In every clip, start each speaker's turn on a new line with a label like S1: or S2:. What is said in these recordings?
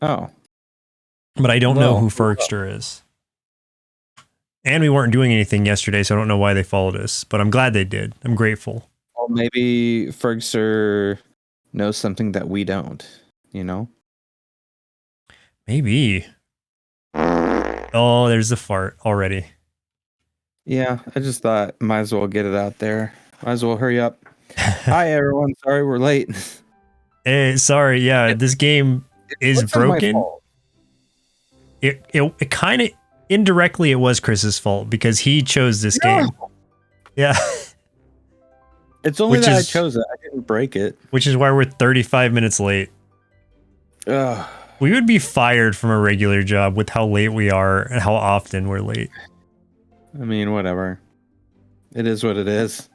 S1: Oh,
S2: But I don't know
S1: Well,
S2: who Fergster is. And we weren't doing anything yesterday, so I don't know why they followed us. But I'm glad they did. I'm grateful.
S1: well, maybe Fergster knows something that we don't. You know?
S2: Maybe. Oh, there's the fart already.
S1: Yeah, I just thought might as well get it out there. Might as well hurry up. Hi everyone, sorry we're late.
S2: Hey, sorry. Yeah, this game is
S1: What's my
S2: broken.
S1: fault?
S2: It kind of indirectly it was Chris's fault because he chose this game. Yeah.
S1: It's only
S2: Which
S1: that I
S2: is-
S1: chose it. I didn't break it.
S2: Which is why we're 35 minutes late.
S1: Ugh.
S2: We would be fired from a regular job with how late we are and how often we're late.
S1: I mean, whatever. It is what it is.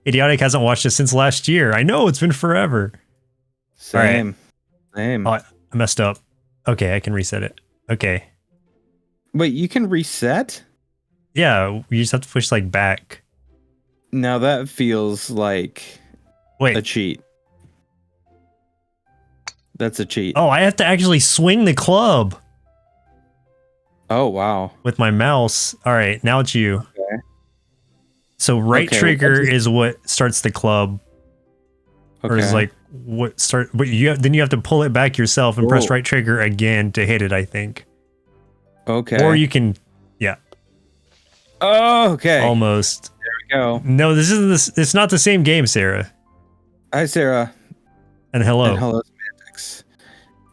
S2: Idiotic hasn't watched this since last year. I know, it's been forever.
S1: Same. Same.
S2: Oh, I messed up. Okay, I can reset it. Okay.
S1: Wait, you can reset?
S2: Yeah, you just have to push like back.
S1: Now that feels like
S2: Wait.
S1: a cheat. That's a cheat.
S2: Oh, I have to actually swing the club
S1: Oh, wow.
S2: with my mouse. All right, now it's you.
S1: Okay.
S2: So right
S1: Okay,
S2: trigger is what starts the club. Or is like what start, but then you have to pull it back yourself and press
S1: Whoa.
S2: right trigger again to hit it, I think.
S1: Okay.
S2: Or you can, yeah,
S1: Oh, okay.
S2: almost.
S1: There we go.
S2: No, this isn't this. It's not the same game, Sarah.
S1: Hi, Sarah.
S2: And hello.
S1: And hello, Semantics.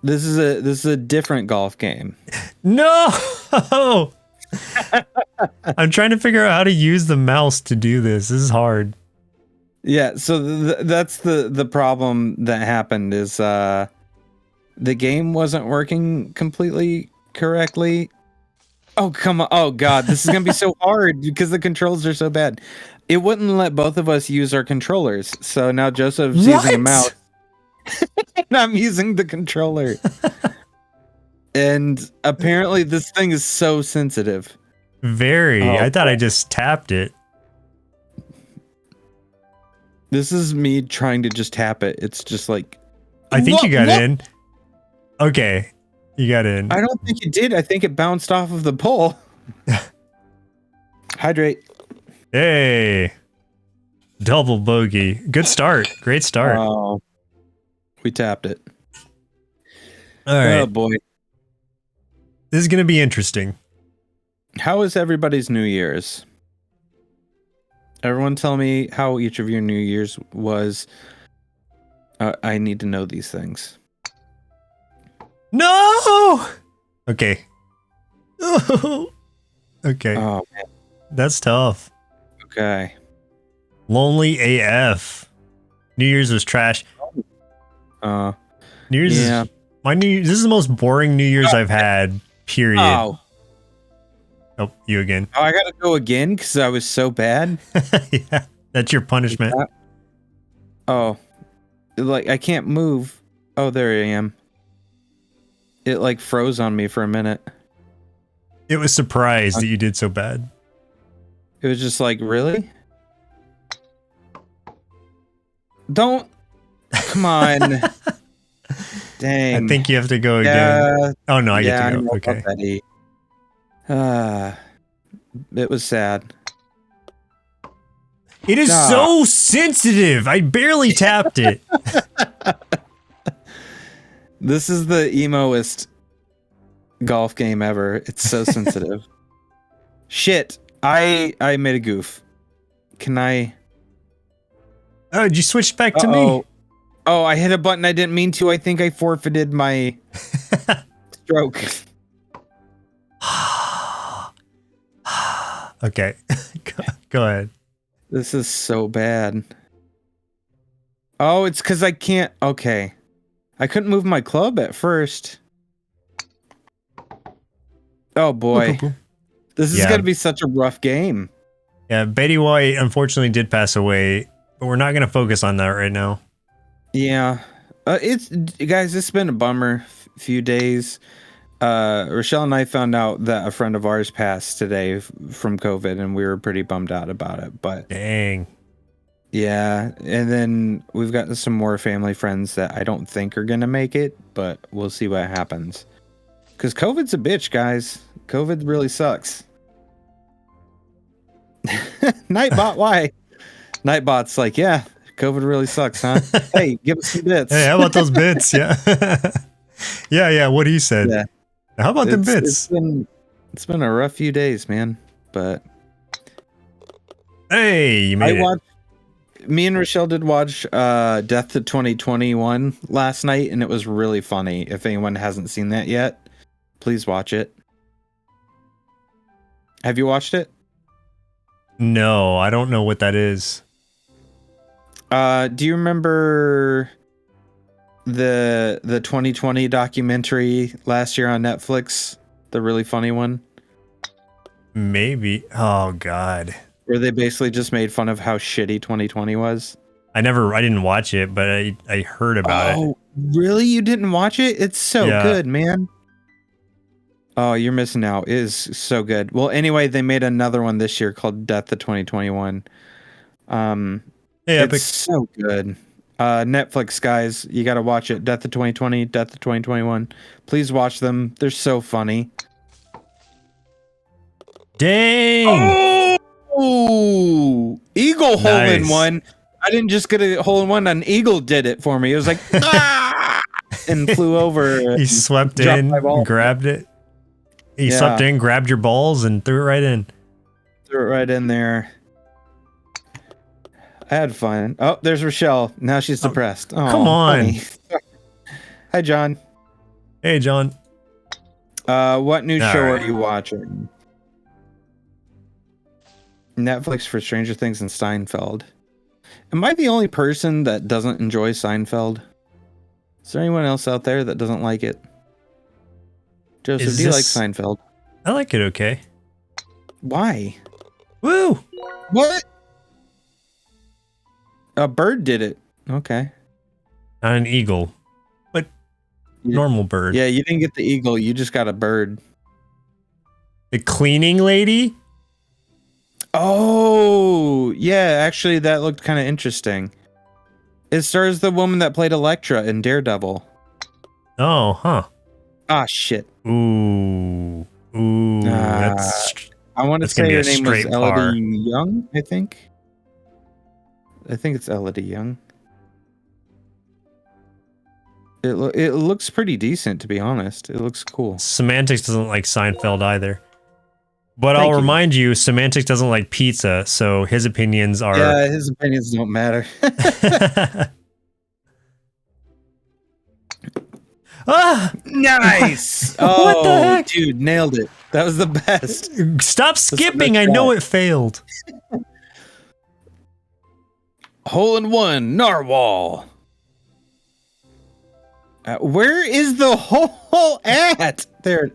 S1: This is a different golf game.
S2: No. I'm trying to figure out how to use the mouse to do this. This is hard.
S1: Yeah, so that's the problem that happened is the game wasn't working completely correctly. Oh, come on. Oh, God. This is going to be so hard because the controls are so bad. It wouldn't let both of us use our controllers. So now Joseph's using a mouse. And I'm using the controller. And apparently this thing is so sensitive.
S2: Very.
S1: Oh,
S2: I thought I just tapped it.
S1: This is me trying to just tap it. It's just like...
S2: I think you got
S1: What?
S2: in. Okay. You got in.
S1: I don't think it did. I think it bounced off of the pole. Hydrate.
S2: Hey. Double bogey. Good start. Great start.
S1: Oh, we tapped it.
S2: All right.
S1: Oh boy.
S2: This is going to be interesting.
S1: How is everybody's New Year's? Everyone tell me how each of your New Year's was. I need to know these things.
S2: No! Okay. Okay.
S1: Oh, man.
S2: That's tough.
S1: Okay.
S2: Lonely AF. New Year's was trash. New Year's
S1: yeah.
S2: is my New Year's. This is the most boring New Year's I've had. Period.
S1: Oh,
S2: You again.
S1: I gotta go again because I was so bad.
S2: Yeah, that's your punishment.
S1: Oh, like I can't move. Oh, there I am. It like froze on me for a minute.
S2: It was surprised that you did so bad.
S1: It was just like, really? Don't. Come on. Dang.
S2: I think you have to go again. Oh no, I get to go.
S1: know
S2: Okay.
S1: already. It was sad.
S2: It is so sensitive. I barely tapped it.
S1: This is the emoest golf game ever. It's so sensitive. Shit. I made a goof. Can I?
S2: Oh, you switched back to me.
S1: Oh, I hit a button I didn't mean to. I think I forfeited my stroke.
S2: Okay. Go ahead.
S1: This is so bad. Oh, it's because I can't. Okay. I couldn't move my club at first. Oh, boy. This is going to be such a rough game.
S2: Yeah, Betty White unfortunately did pass away, but we're not going to focus on that right now.
S1: Yeah. Guys, it's been a bummer few days. Rochelle and I found out that a friend of ours passed today from COVID, and we were pretty bummed out about it. But
S2: dang.
S1: Yeah, and then we've got some more family friends that I don't think are gonna make it, but we'll see what happens. Because COVID's a bitch, guys. COVID really sucks. Nightbot, why? Nightbot's like, yeah, COVID really sucks, huh? Hey, give us some bits.
S2: Hey, how about those bits? Yeah. yeah, what he said.
S1: Yeah.
S2: How about the bits?
S1: It's been a rough few days, man. But
S2: hey, you made it.
S1: Me and Rochelle did watch Death to 2021 last night, and it was really funny. If anyone hasn't seen that yet, please watch it. Have you watched it?
S2: No, I don't know what that is.
S1: Do you remember the 2020 documentary last year on Netflix? The really funny one?
S2: Maybe. Oh, God.
S1: Where they basically just made fun of how shitty 2020 was.
S2: I didn't watch it, but I heard about it.
S1: Oh, really? You didn't watch it? It's so good, man. Oh, you're missing out. It is so good. Well, anyway, they made another one this year called Death to 2021. It's so good. Netflix, guys, you got to watch it. Death to 2020, Death to 2021. Please watch them. They're so funny.
S2: Dang!
S1: Oh, Eagle hole in one. I didn't just get a hole in one. An eagle did it for me. It was like, ah! And flew over.
S2: He swept in, grabbed it. He swept in, grabbed your balls, and threw it right in.
S1: Threw it right in there. I had fun. Oh, there's Rochelle. Now she's depressed. Oh,
S2: come on.
S1: Hi, John.
S2: Hey, John.
S1: What new show are you watching? Netflix for Stranger Things and Seinfeld. Am I the only person that doesn't enjoy Seinfeld? Is there anyone else out there that doesn't like it? Joseph, do you like Seinfeld?
S2: I like it okay.
S1: Why?
S2: Woo!
S1: What? A bird did it. Okay.
S2: Not an eagle, but normal bird.
S1: Yeah, you didn't get the eagle. You just got a bird.
S2: The cleaning lady?
S1: Oh, yeah. Actually, that looked kind of interesting. It stars the woman that played Elektra in Daredevil.
S2: Oh, huh.
S1: Ah, shit.
S2: Ooh. That's.
S1: I want to say her name was Elodie Young, I think. I think it's Elodie Young. It looks pretty decent, to be honest. It looks cool.
S2: Semantics doesn't like Seinfeld either. But I'll remind you, Semantics doesn't like pizza, so his opinions are...
S1: Yeah, his opinions don't matter. Nice! Oh, what the heck? Dude, nailed it. That was the best.
S2: Stop skipping, I know it failed.
S1: Hole in one, narwhal. Where is the hole at? There it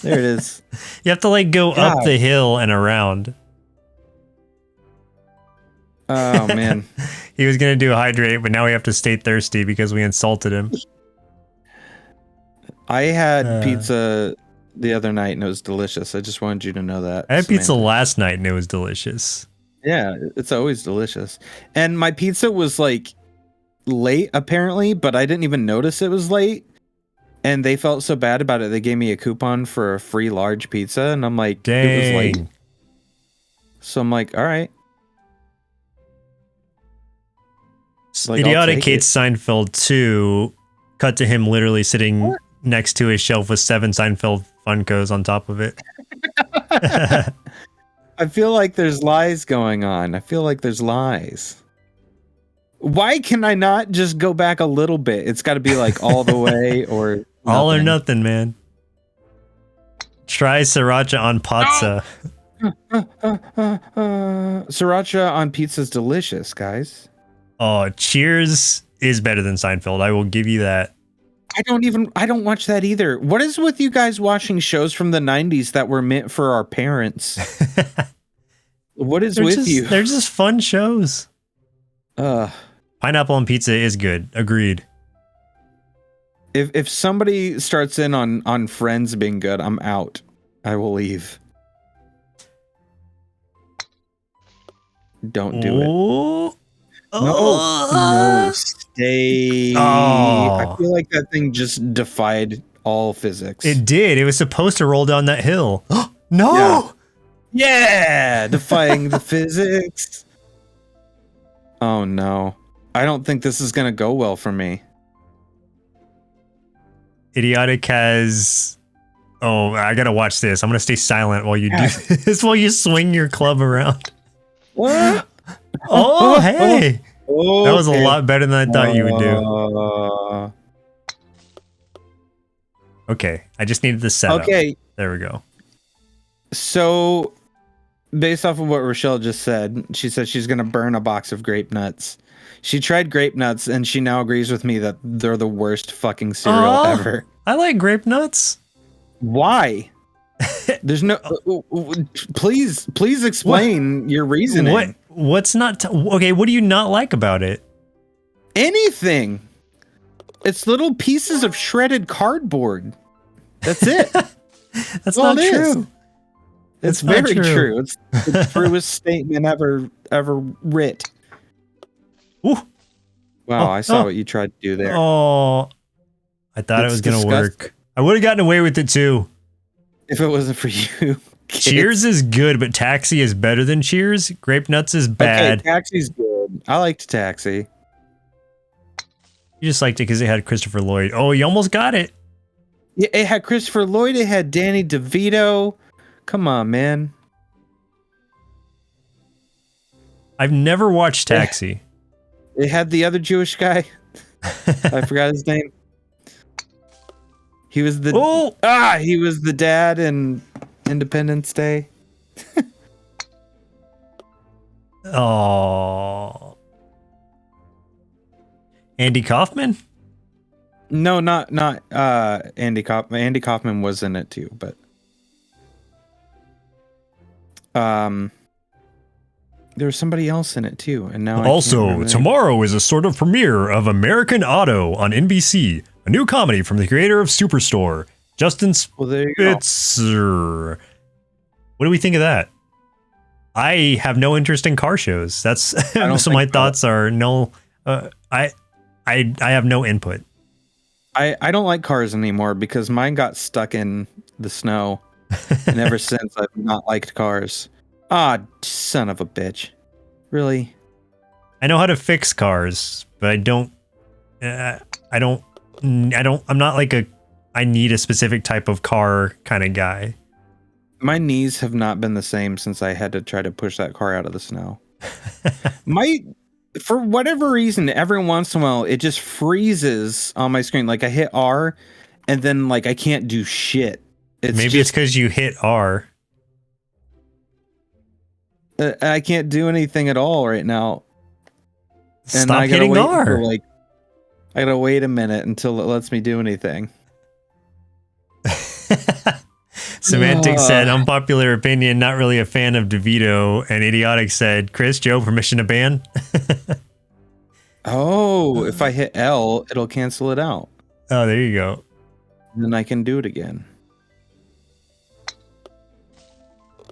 S1: is.
S2: You have to like go up the hill and around.
S1: Oh man.
S2: He was gonna do hydrate, but now we have to stay thirsty because we insulted him.
S1: I had pizza the other night and it was delicious. I just wanted you to know that.
S2: I had pizza last night and it was delicious.
S1: Yeah, it's always delicious. And my pizza was like late apparently, but I didn't even notice it was late. And they felt so bad about it. They gave me a coupon for a free large pizza and I'm like,
S2: dang.
S1: It was late. So I'm like, all right.
S2: Like, Idiotic hates Seinfeld 2. Cut to him literally sitting next to his shelf with 7 Seinfeld Funkos on top of it.
S1: I feel like there's lies going on. I feel like there's lies. Why can I not just go back a little bit? It's got to be like all the way or nothing.
S2: All or nothing, man. Try sriracha on pizza.
S1: Sriracha on pizza is delicious, guys.
S2: Oh, Cheers is better than Seinfeld. I will give you that.
S1: I don't watch that either. What is with you guys watching shows from the 90s that were meant for our parents? What is with you?
S2: They're just fun shows. Pineapple on pizza is good. Agreed.
S1: If somebody starts in on Friends being good, I'm out. I will leave. Don't do it. No, stay. I
S2: Oh.
S1: feel like that thing just defied all physics.
S2: It did. It was supposed to roll down that hill. No!
S1: Yeah, defying the physics. Oh no. I don't think this is gonna go well for me.
S2: Idiotic has... Oh, I gotta watch this. I'm gonna stay silent while you do this, while you swing your club around.
S1: What?
S2: Oh, hey!
S1: Oh,
S2: that was a lot better than I thought you would do. Okay, I just needed the setup.
S1: Okay.
S2: There we go.
S1: So, based off of what Rochelle just said, she said she's going to burn a box of grape nuts. She tried grape nuts, and she now agrees with me that they're the worst fucking cereal ever.
S2: I like grape nuts.
S1: Why? There's no... please explain your reasoning.
S2: What's not... okay, what do you not like about it?
S1: Anything. It's little pieces of shredded cardboard. That's it.
S2: That's not true.
S1: It's very true. It's the truest statement ever writ.
S2: Ooh.
S1: Wow, I saw what you tried to do there.
S2: Oh, I thought it was going to work. I would have gotten away with it too.
S1: If it wasn't for you. Kids.
S2: Cheers is good, but Taxi is better than Cheers. Grape Nuts is bad.
S1: Okay, Taxi's good. I liked Taxi.
S2: You just liked it because it had Christopher Lloyd. Oh, you almost got it.
S1: Yeah, it had Christopher Lloyd. It had Danny DeVito. Come on, man.
S2: I've never watched Taxi.
S1: It had the other Jewish guy. I forgot his name. He was the he was the dad in Independence Day.
S2: Oh. Andy Kaufman?
S1: No, not Andy Kaufman. Andy Kaufman was in it too, but there was somebody else in it too, and now
S2: also tomorrow is a sort of premiere of American Auto on NBC, a new comedy from the creator of Superstore, Justin Spitzer. What do we think of that? I have no interest in car shows. That's so my thoughts are no. I have no input.
S1: I don't like cars anymore because mine got stuck in the snow, and ever since I've not liked cars. Ah, son of a bitch! Really?
S2: I know how to fix cars, but I don't. I'm not like I need a specific type of car kind of guy.
S1: My knees have not been the same since I had to try to push that car out of the snow. For whatever reason, every once in a while, it just freezes on my screen. Like I hit R, and then like I can't do shit.
S2: Maybe it's because you hit R.
S1: I can't do anything at all right now. And
S2: Stop hitting R.
S1: I gotta wait a minute until it lets me do anything.
S2: Semantic said, unpopular opinion, not really a fan of DeVito. And Idiotic said, Chris, Joe, permission to ban?
S1: Oh, if I hit L, it'll cancel it out.
S2: Oh, there you go.
S1: Then I can do it again.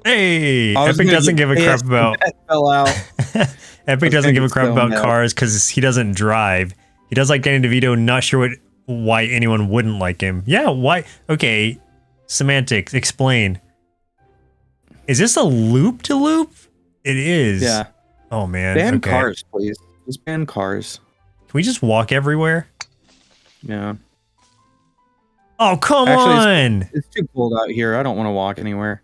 S2: Hey, Epic doesn't give a crap about...
S1: fell out.
S2: Epic doesn't give a crap about cars because he doesn't drive. He does like Danny DeVito, not sure why anyone wouldn't like him. Yeah, why? Okay, Semantics, explain. Is this a loop-to-loop? It is.
S1: Yeah.
S2: Oh, man.
S1: Ban cars, please. Just ban cars.
S2: Can we just walk everywhere?
S1: Yeah.
S2: Oh, come on!
S1: It's too cold out here. I don't want to walk anywhere.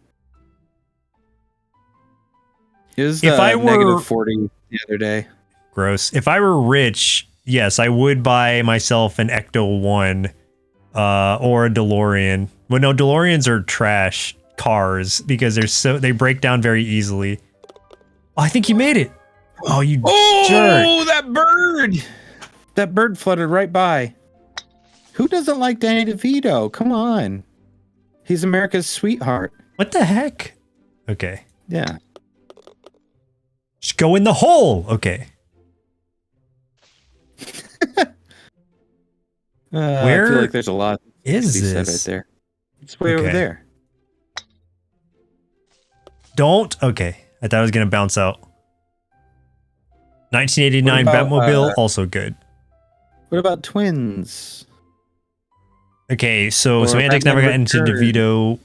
S1: It was negative 40 the other day.
S2: Gross. If I were rich, yes, I would buy myself an Ecto 1 or a DeLorean. Well, no, DeLoreans are trash cars because they break down very easily. Oh, I think you made it. Oh, you jerk.
S1: Oh, that bird! That bird fluttered right by. Who doesn't like Danny DeVito? Come on. He's America's sweetheart.
S2: What the heck? Okay.
S1: Yeah.
S2: Just go in the hole. Okay. Where
S1: I feel like there's a lot
S2: is this
S1: right there? It's way over there.
S2: Don't. Okay. I thought I was going to bounce out. 1989
S1: What about,
S2: Batmobile, also good.
S1: What about Twins?
S2: Okay, so
S1: Or
S2: Semantics never got
S1: Batman
S2: into
S1: Returns?
S2: DeVito.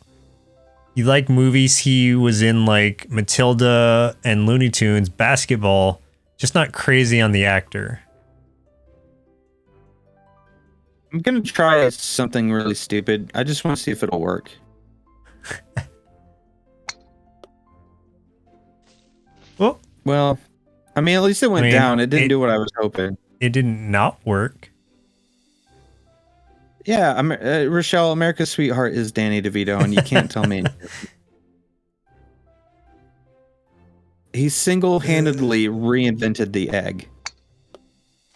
S2: You like movies? He was in like Matilda and Looney Tunes, Basketball. Just not crazy on the actor.
S1: I'm gonna try something really stupid. I just want to see if it'll work.
S2: Oh,
S1: Well, I mean, at least it went down. It didn't do what I was hoping.
S2: It did not work.
S1: Yeah, Rochelle, America's Sweetheart is Danny DeVito, and you can't tell me. He single-handedly reinvented the egg.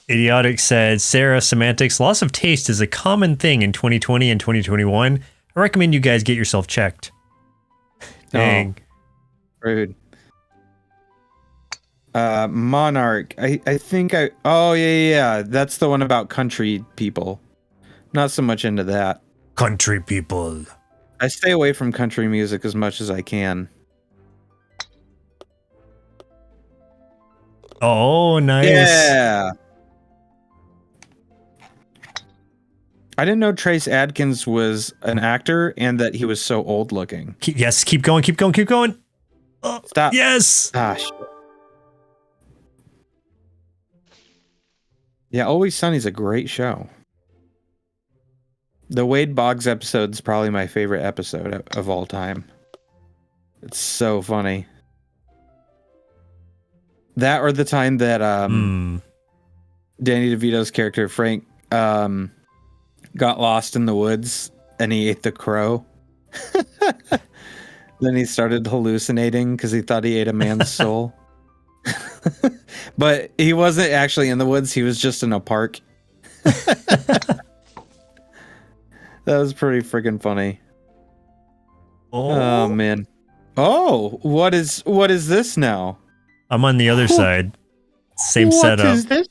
S2: Idiotic said, Sarah, Semantics, loss of taste is a common thing in 2020 and 2021. I recommend you guys get yourself checked. Dang.
S1: Oh, rude. Monarch. I think I... Oh, yeah. That's the one about country people. Not so much into that.
S2: Country people.
S1: I stay away from country music as much as I can.
S2: Oh, nice.
S1: Yeah. I didn't know Trace Adkins was an actor and that he was so old looking.
S2: Yes, keep going, keep going, keep going. Oh,
S1: Stop.
S2: Yes.
S1: Ah, shit. Yeah, Always Sunny's a great show. The Wade Boggs episode is probably my favorite episode of all time. It's so funny. That or the time that Danny DeVito's character Frank got lost in the woods and he ate the crow. Then he started hallucinating because he thought he ate a man's soul. But he wasn't actually in the woods. He was just in a park. That was pretty freaking funny. Oh man. Oh, what is this now?
S2: I'm on the other side. Same setup.
S1: What is this?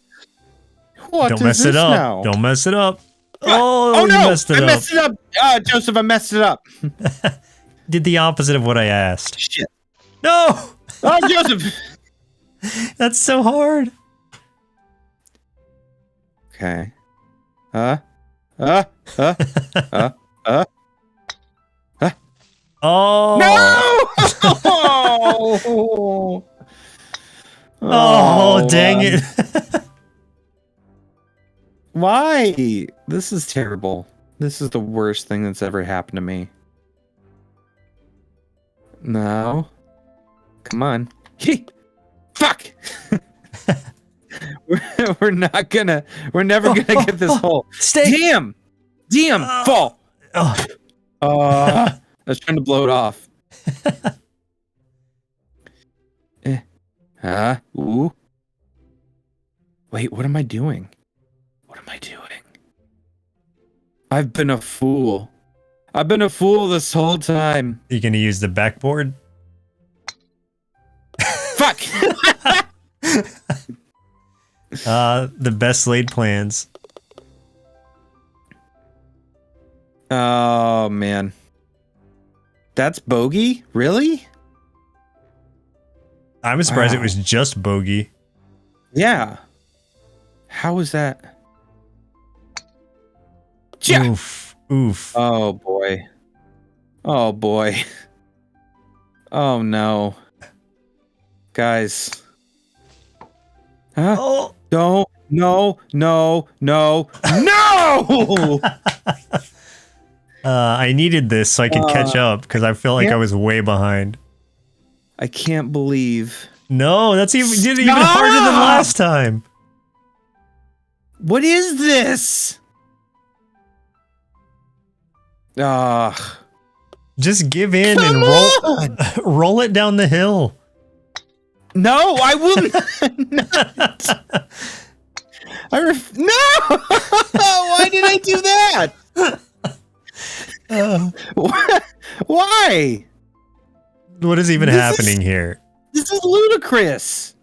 S2: Don't mess it up. Now? Don't mess it up.
S1: Oh no!
S2: You messed it
S1: I messed it up. Joseph, I messed it up.
S2: Did the opposite of what I asked.
S1: Shit.
S2: No!
S1: Oh, Joseph.
S2: That's so hard.
S1: Okay.
S2: Oh.
S1: No!
S2: Oh, dang it.
S1: Why? This is terrible. This is the worst thing that's ever happened to me. No. Come on. Fuck! we're never gonna get this hole.
S2: Stay.
S1: Damn! Fall! I was trying to blow it off. Ooh. Wait, what am I doing? What am I doing? I've been a fool. I've been a fool this whole time.
S2: You gonna use the backboard?
S1: Fuck!
S2: The best laid plans.
S1: Oh, man. That's bogey? Really?
S2: I'm surprised it was just bogey.
S1: Yeah. How was that?
S2: Oof. Oof.
S1: Oh, boy. Oh, boy. Oh, no. Guys. Huh?
S2: Oh.
S1: Don't. No.
S2: I needed this so I could catch up because I feel like I was way behind.
S1: I can't believe.
S2: No, that's even harder than last time.
S1: What is this?
S2: Just give in and roll it down the hill.
S1: No, I will not. No! Why did I do that? Why?
S2: What is even happening here?
S1: This is ludicrous.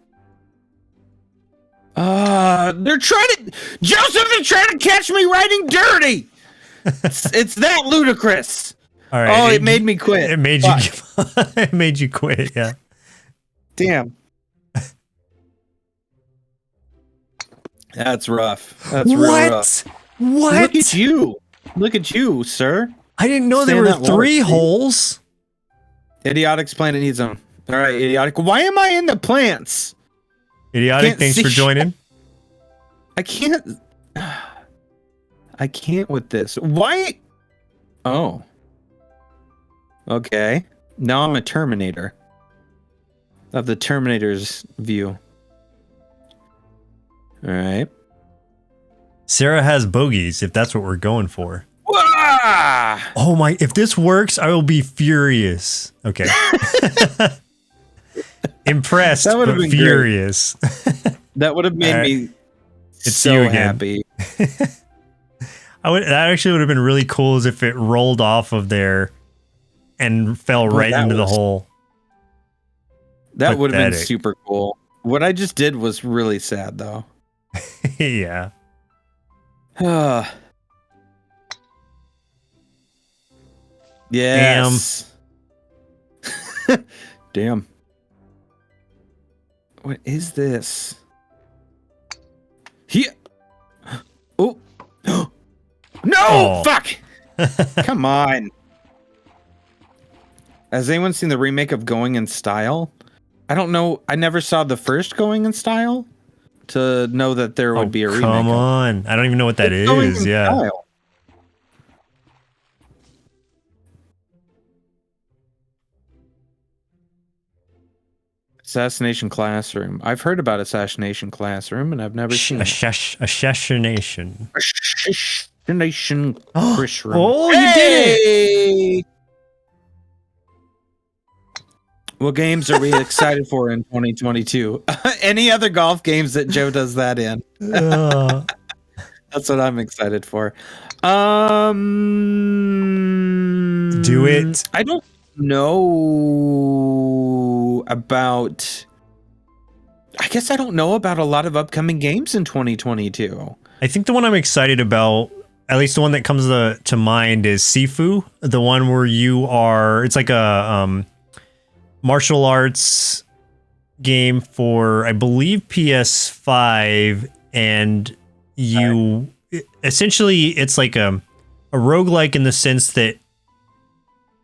S1: They're trying to... Joseph, they're trying to catch me writing dirty. It's that ludicrous.
S2: All right.
S1: It made me quit.
S2: It made you. It made you quit. Yeah.
S1: Damn. That's rough. That's real rough.
S2: What?
S1: Look at you. Look at you, sir.
S2: I didn't know there were 3 holes.
S1: Idiotic's planet needs them. All right, Idiotic. Why am I in the plants?
S2: Idiotic, thanks for joining.
S1: I can't. I can't with this. Why? Oh. Okay. Now I'm a Terminator. Of the Terminator's view. All right.
S2: Sarah has bogeys, if that's what we're going for.
S1: Wah!
S2: Oh my, if this works, I will be furious. Okay. Impressed,
S1: That would have
S2: but
S1: been
S2: furious.
S1: That would have made me
S2: It's
S1: so
S2: you again.
S1: happy.
S2: That actually would have been really cool as if it rolled off of there and fell right into the hole.
S1: That would have been
S2: Pathetic.
S1: super cool. What I just did was really sad, though.
S2: Yeah.
S1: Yes. Damn. What is this? Here. Oh. No!
S2: Oh.
S1: Fuck! Come on. Has anyone seen the remake of Going in Style? I don't know. I never saw the first Going in Style to know that there would be a remake.
S2: Come on. I don't even know what that is. Yeah.
S1: Style. Assassination Classroom. I've heard about Assassination Classroom, and I've never seen it.
S2: Assassination.
S1: Assassination Classroom.
S2: Oh, you did it!
S1: What games are we excited for in 2022? Any other golf games that Joe does that in? That's what I'm excited for.
S2: Do it.
S1: I don't know about. I guess I don't know about a lot of upcoming games in 2022.
S2: I think the one I'm excited about, at least the one that comes to mind, is Sifu. The one where you are. It's like a martial arts game for, I believe, PS5, and you essentially it's like a roguelike in the sense that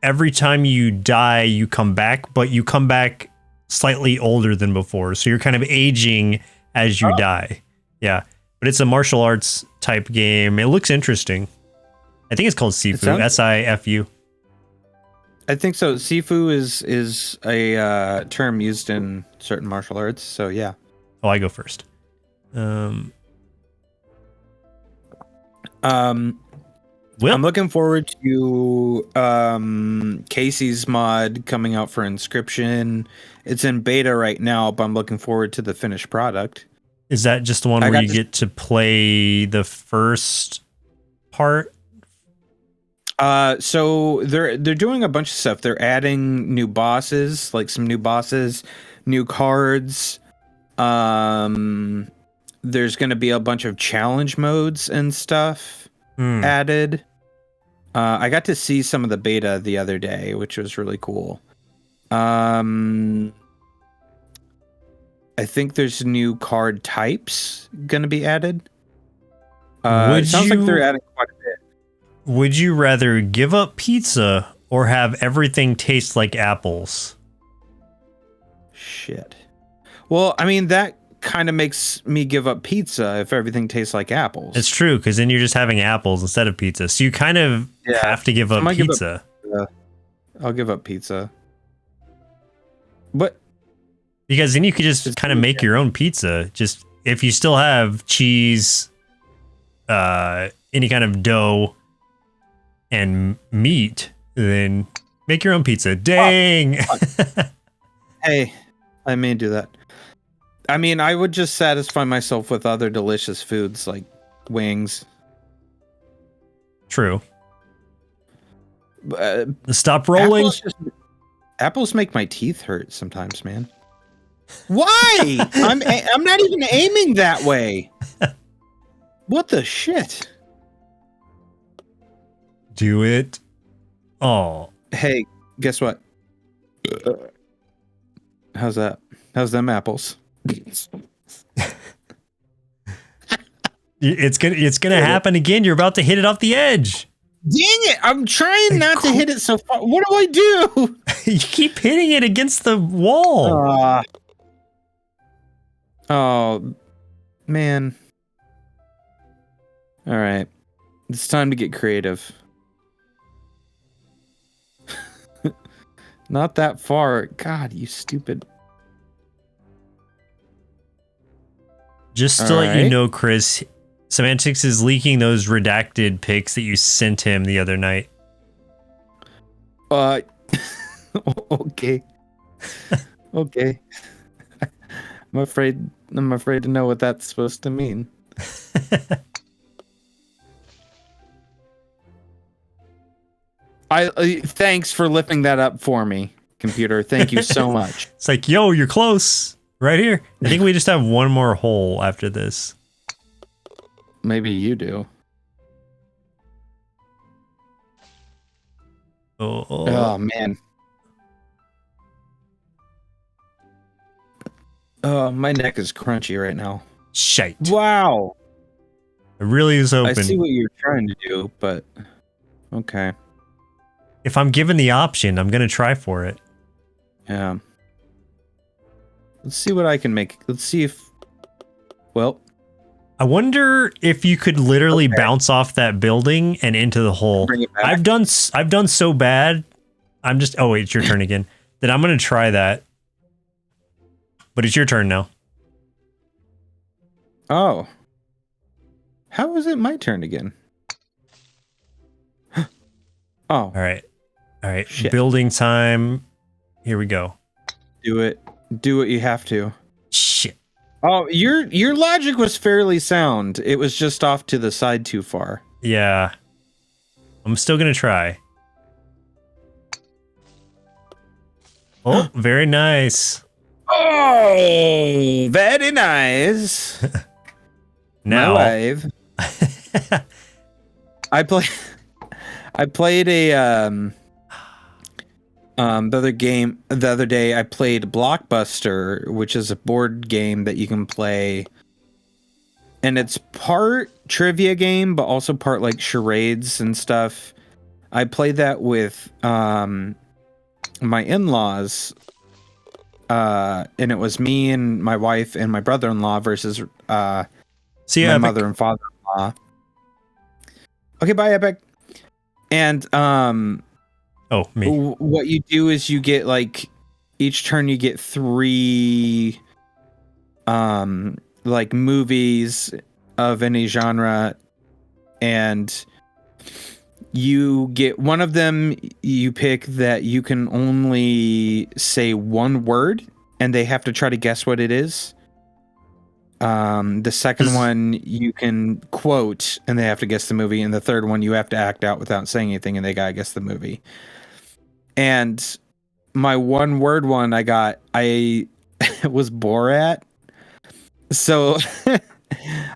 S2: every time you die you come back, but you come back slightly older than before, so you're kind of aging as you die. Yeah, but it's a martial arts type game. It looks interesting. I think it's called Sifu. Sifu.
S1: I think so. Sifu is a term used in certain martial arts. So yeah.
S2: Oh, I go first.
S1: I'm looking forward to Casey's mod coming out for Inscription. It's in beta right now, but I'm looking forward to the finished product.
S2: Is that just the one where you get to play the first part?
S1: So they're doing a bunch of stuff. They're adding new bosses, like some new bosses, new cards. There's going to be a bunch of challenge modes and stuff added. I got to see some of the beta the other day, which was really cool. I think there's new card types going to be added. It sounds like they're adding quite a bit.
S2: Would you rather give up pizza or have everything taste like apples?
S1: Shit. Well, I mean, that kind of makes me give up pizza if everything tastes like apples.
S2: It's true, because then you're just having apples instead of pizza. So you kind of have to give up pizza.
S1: I'll give up pizza. But
S2: because then you could just kind of make your own pizza. Just if you still have cheese, any kind of dough, and meat, then make your own pizza. Dang.
S1: Hey, I may do that. I mean, I would just satisfy myself with other delicious foods like wings.
S2: True. Stop rolling.
S1: Apples make my teeth hurt sometimes, man. Why? I'm not even aiming that way. What the shit?
S2: Do it. Oh.
S1: Hey, guess what? How's that? How's them apples?
S2: It's gonna happen again. You're about to hit it off the edge.
S1: Dang it! I'm trying not to hit it so far. What do I do?
S2: You keep hitting it against the wall.
S1: Oh, man. All right. It's time to get creative. Not that far. God, you stupid.
S2: Just to let you know, Chris, Semantics is leaking those redacted pics that you sent him the other night.
S1: Okay. Okay. I'm afraid to know what that's supposed to mean. Thanks for lifting that up for me, computer. Thank you so much.
S2: It's like, yo, you're close. Right here. I think we just have one more hole after this.
S1: Maybe you do. Oh man. Oh, my neck is crunchy right now.
S2: Shite.
S1: Wow.
S2: It really is open.
S1: I see what you're trying to do, but okay.
S2: If I'm given the option, I'm gonna try for it.
S1: Yeah. Let's see what I can make. Let's see if... Well...
S2: I wonder if you could literally bounce off that building and into the hole. I've done so bad. I'm just... Oh, wait, it's your turn again. Then I'm going to try that. But it's your turn now.
S1: Oh. How is it my turn again? Oh.
S2: All right. All right. Shit. Building time. Here we go.
S1: Do it. Do what you have to.
S2: Shit.
S1: Oh, your logic was fairly sound. It was just off to the side too far.
S2: Yeah. I'm still going to try. Oh, very nice.
S1: Oh, very nice.
S2: Now.
S1: My wife. I played a the other day I played Blockbuster, which is a board game that you can play, and it's part trivia game but also part like charades and stuff. I played that with my in-laws, and it was me and my wife and my brother-in-law versus my mother and father-in-law. Okay, bye, Epic. And
S2: oh, me.
S1: What you do is you get like each turn you get 3 like movies of any genre, and you get one of them. You pick that you can only say one word and they have to try to guess what it is. The second one you can quote and they have to guess the movie, and the third one you have to act out without saying anything and they gotta guess the movie. And my one word one I was Borat. So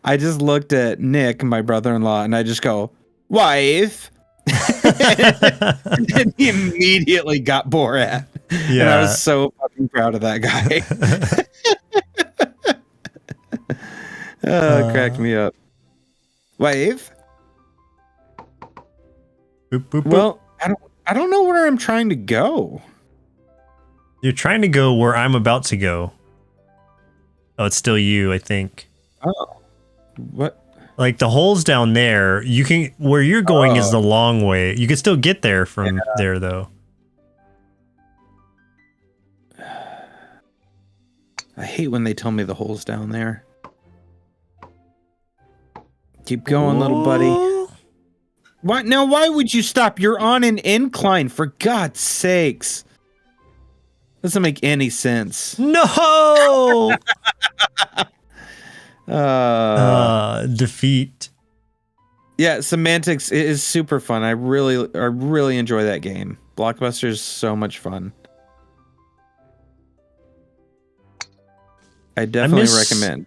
S1: I just looked at Nick, my brother-in-law, and I just go, wife. And he immediately got Borat. Yeah. And I was so fucking proud of that guy. Oh, it cracked me up. Wave.
S2: Boop, boop, boop.
S1: Well, I don't know where I'm trying to go.
S2: You're trying to go where I'm about to go. Oh, it's still you, I think.
S1: Oh. What?
S2: Like the hole's down there. You can where you're going is the long way. You can still get there from there though.
S1: I hate when they tell me the hole's down there. Keep going, little buddy. What? Now, why would you stop? You're on an incline, for God's sakes. Doesn't make any sense.
S2: No!
S1: Defeat. Yeah, Semantics is super fun. I really enjoy that game. Blockbuster is so much fun. I definitely recommend.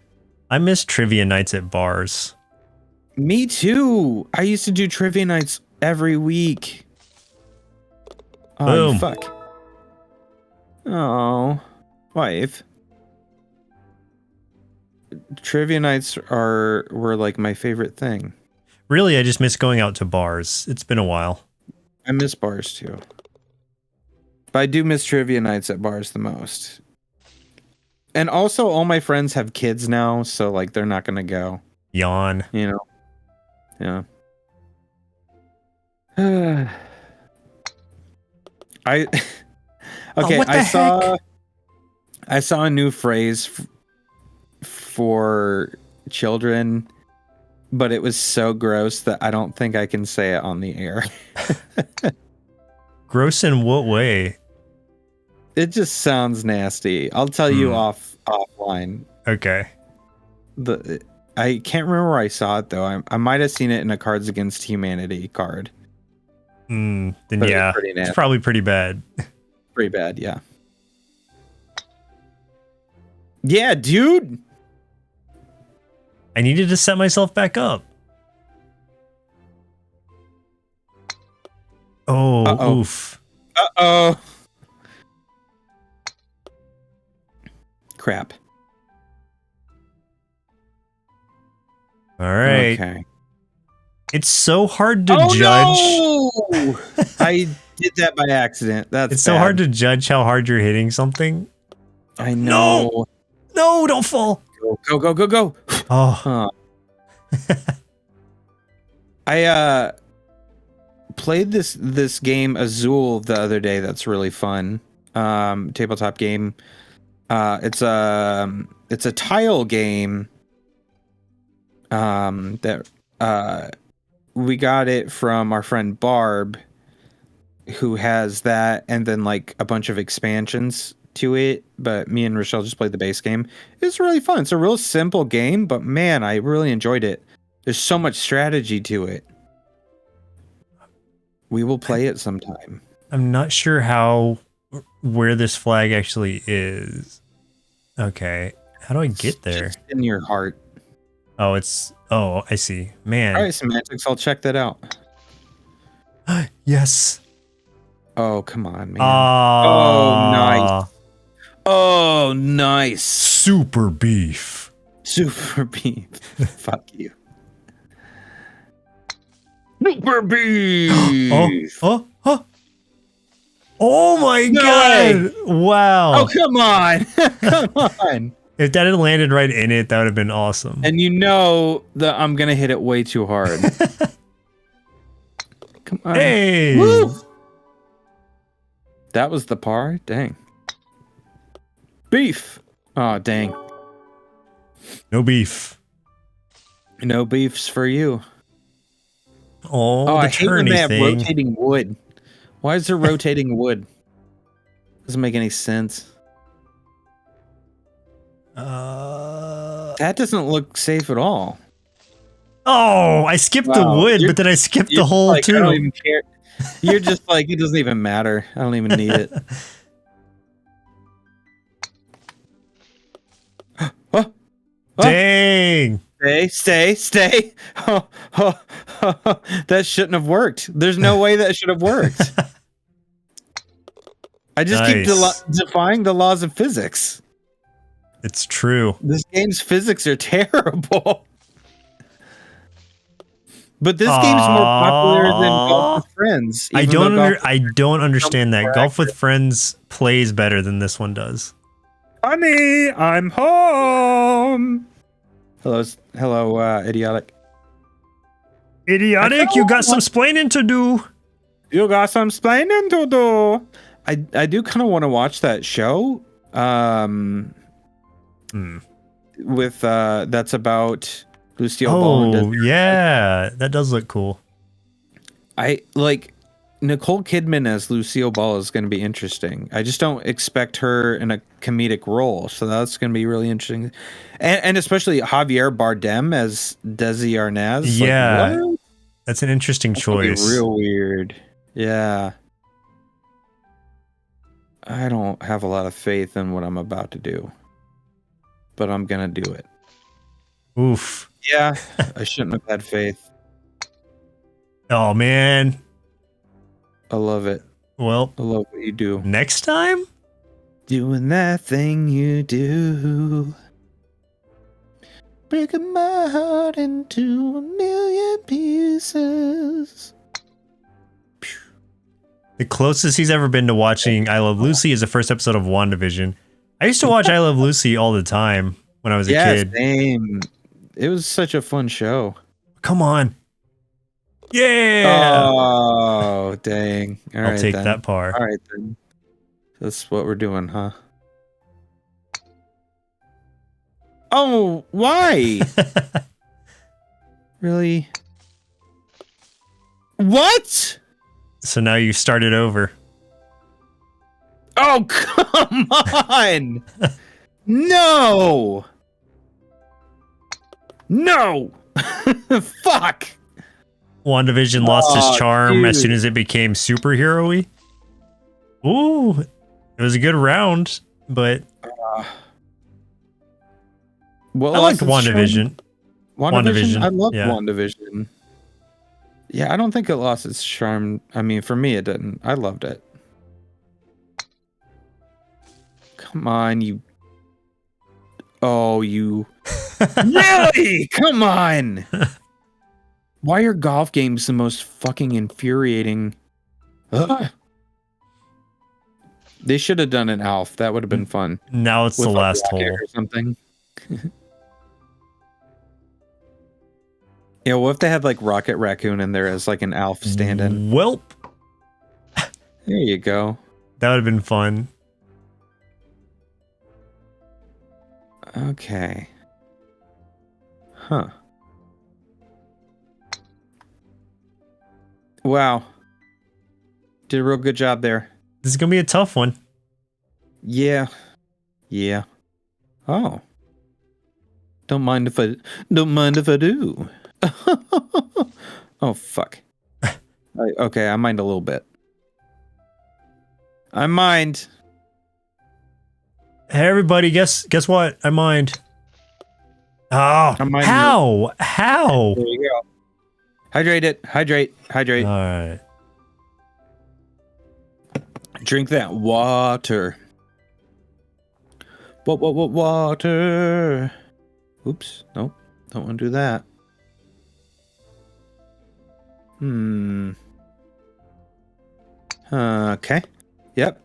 S2: I miss trivia nights at bars.
S1: Me too. I used to do trivia nights every week. Oh, fuck. Oh, wife. trivia nights were like my favorite thing.
S2: Really, I just miss going out to bars. It's been a while.
S1: I miss bars too. But I do miss trivia nights at bars the most. And also all my friends have kids now, so like they're not gonna go.
S2: Yawn.
S1: You know? Yeah. I okay,
S2: what the heck?
S1: I saw a new phrase for children, but it was so gross that I don't think I can say it on the air.
S2: Gross in what way?
S1: It just sounds nasty. I'll tell you offline.
S2: Okay.
S1: I can't remember where I saw it though. I might have seen it in a Cards Against Humanity card.
S2: Then
S1: But
S2: yeah, it's probably pretty bad.
S1: Pretty bad, yeah. Yeah, dude.
S2: I needed to set myself back up. Oh,
S1: Uh-oh.
S2: oof.
S1: Uh-oh. Crap.
S2: All right.
S1: Okay.
S2: It's so hard to judge.
S1: No! I did that by accident.
S2: It's so hard to judge how hard you're hitting something.
S1: I know.
S2: No, don't fall.
S1: Go.
S2: Oh.
S1: I played this game Azul the other day that's really fun. Tabletop game. It's a tile game. That we got it from our friend Barb, who has that, and then like a bunch of expansions to it. But me and Rochelle just played the base game. It's really fun. It's a real simple game, but man, I really enjoyed it. There's so much strategy to it. We will play it sometime.
S2: I'm not sure where this flag actually is. Okay. How do I get there?
S1: Just in your heart.
S2: Oh, I see. Man.
S1: All right, semantics. I'll check that out.
S2: Yes.
S1: Oh, come on, man.
S2: Oh,
S1: nice. Oh, nice.
S2: Super beef.
S1: Super beef. Fuck you. Super beef.
S2: Oh my God. Wow.
S1: Oh, come on. Come on.
S2: If that had landed right in it, that would have been awesome.
S1: And you know that I'm going to hit it way too hard. Come on.
S2: Hey.
S1: Woo! That was the par? Dang. Beef. Oh, dang.
S2: No beef.
S1: No beefs for you.
S2: Oh, the
S1: I hate when
S2: turny
S1: they have
S2: thing.
S1: rotating wood. Why is there rotating wood? Doesn't make any sense. That doesn't look safe at all.
S2: Oh, I skipped the wood, but then I skipped the hole
S1: like,
S2: too.
S1: I don't even care. You're just like, it doesn't even matter. I don't even need it. Oh.
S2: Dang.
S1: Stay. That shouldn't have worked. There's no way that should have worked. I just keep defying the laws of physics.
S2: It's true.
S1: This game's physics are terrible. But this game's more popular than Golf with Friends.
S2: I don't understand that. Golf with Friends plays better than this one does.
S1: Honey, I'm home. Hello, idiotic.
S2: Idiotic, you got some splaining to do.
S1: You got some splaining to do. I do kind of want to watch that show. With that's about Lucille Ball.
S2: Oh, yeah. That does look cool.
S1: I like Nicole Kidman as Lucille Ball is going to be interesting. I just don't expect her in a comedic role, so that's going to be really interesting. And especially Javier Bardem as Desi Arnaz.
S2: Yeah,
S1: like,
S2: that's an interesting choice.
S1: Real weird. Yeah. I don't have a lot of faith in what I'm about to do, but I'm going to do it.
S2: Oof.
S1: Yeah, I shouldn't have had faith.
S2: Oh, man.
S1: I love it.
S2: Well,
S1: I love what you do.
S2: Next time?
S1: Doing that thing you do. breaking my heart into a million pieces.
S2: The closest he's ever been to watching I Love Lucy is the first episode of WandaVision. I used to watch I Love Lucy all the time when I was a kid.
S1: Same. It was such a fun show.
S2: Come on. Yeah.
S1: Oh, dang.
S2: I'll take that par.
S1: All right, then. That's what we're doing, huh? Oh, why? Really? What?
S2: So now you started over.
S1: Oh, come on! No! No! Fuck!
S2: WandaVision lost its charm as
S1: dude.
S2: soon as it became superhero-y. Ooh, it was a good round, but
S1: What
S2: I liked
S1: lost its
S2: WandaVision.
S1: charm? WandaVision? I love
S2: yeah.
S1: WandaVision. Yeah, I don't think it lost its charm. I mean, for me, it didn't. I loved it. Come on, you. Oh, you. Really? Come on! Why are golf games the most fucking infuriating? Ugh. They should have done an Alf. That would have been fun.
S2: Now it's
S1: With
S2: the
S1: a
S2: last
S1: rocket
S2: hole.
S1: or something. Yeah, what if they had like Rocket Raccoon in there as like an Alf stand-in?
S2: Welp.
S1: There you go.
S2: That would have been fun.
S1: Okay. Huh. Wow. Did a real good job there.
S2: This is gonna be a tough one.
S1: Yeah. Yeah. Oh. Don't mind if I do. Oh fuck. Okay, I mind a little bit. I mind.
S2: Hey everybody, guess what? I mind. Oh,
S1: I mind
S2: how?
S1: There you go. Hydrate it. Hydrate. Hydrate.
S2: All right.
S1: Drink that water. What water? Oops. Nope. Don't want to do that. Okay. Yep.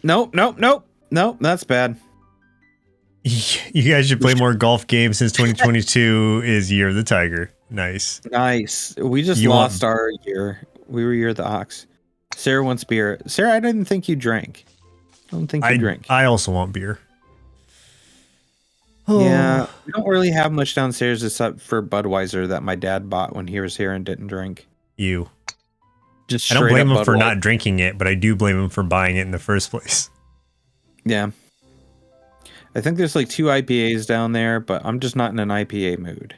S1: Nope. That's bad.
S2: You guys should play more golf games since 2022 is Year of the Tiger. Nice.
S1: Nice. We just lost our year. We were Year of the Ox. Sarah wants beer. Sarah, I didn't think you drank. I don't think you drink.
S2: I also want beer.
S1: Yeah, we don't really have much downstairs except for Budweiser that my dad bought when he was here and didn't drink.
S2: You.
S1: Just
S2: I don't blame him for
S1: Budweiser.
S2: not drinking it, but I do blame him for buying it in the first place.
S1: Yeah. I think there's like 2 IPAs down there, but I'm just not in an IPA mood.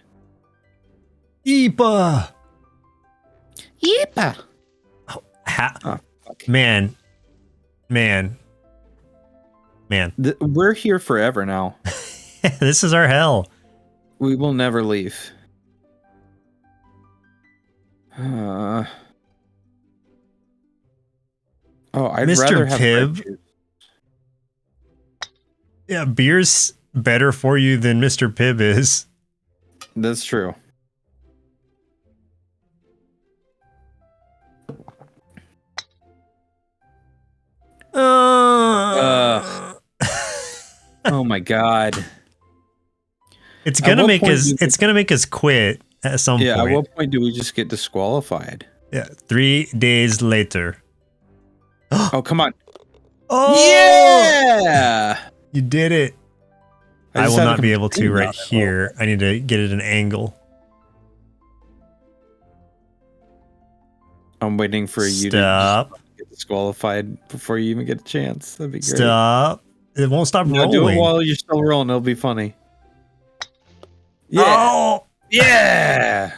S2: Eepa!
S1: Yeepa!
S2: Oh,
S1: fuck.
S2: Man.
S1: We're here forever now.
S2: This is our hell.
S1: We will never leave. I'd
S2: Mr.
S1: rather have
S2: Pibb?
S1: grape juice.
S2: Yeah, beer's better for you than Mr. Pibb is.
S1: That's true. Oh my god.
S2: It's gonna make us quit at some point.
S1: Yeah, at what point do we just get disqualified?
S2: Yeah, 3 days later.
S1: Oh, come on.
S2: Oh!
S1: Yeah!
S2: You did it. I
S1: just
S2: will
S1: had
S2: not be able to
S1: complain
S2: right
S1: about it.
S2: here. I need to get it an angle.
S1: I'm waiting for you
S2: Stop.
S1: to get disqualified before you even get a chance. That'd be great.
S2: Stop. It won't stop
S1: No,
S2: rolling.
S1: do it while you're still rolling. It'll be funny. Yeah.
S2: Oh!
S1: Yeah.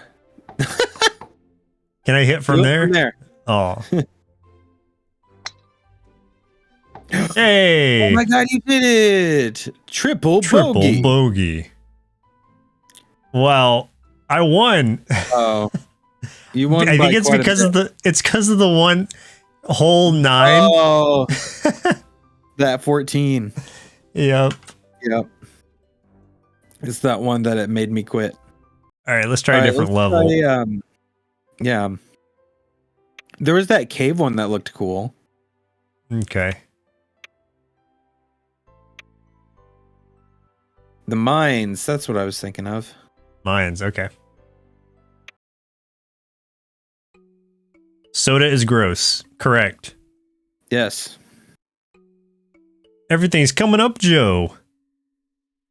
S2: Can I hit from
S1: Do it
S2: there?
S1: From there.
S2: Oh. Hey!
S1: Oh my god, you did it! Triple
S2: Triple bogey. Wow. I won.
S1: Oh. You won.
S2: I
S1: by
S2: think it's
S1: quite a
S2: because
S1: bit.
S2: of the one hole 9.
S1: Oh. That 14.
S2: Yep.
S1: It's that one that it made me quit.
S2: All right, let's try a different level.
S1: Yeah. There was that cave one that looked cool.
S2: Okay.
S1: The mines, that's what I was thinking of.
S2: Mines, okay. Soda is gross. Correct.
S1: Yes.
S2: Everything's coming up, Joe.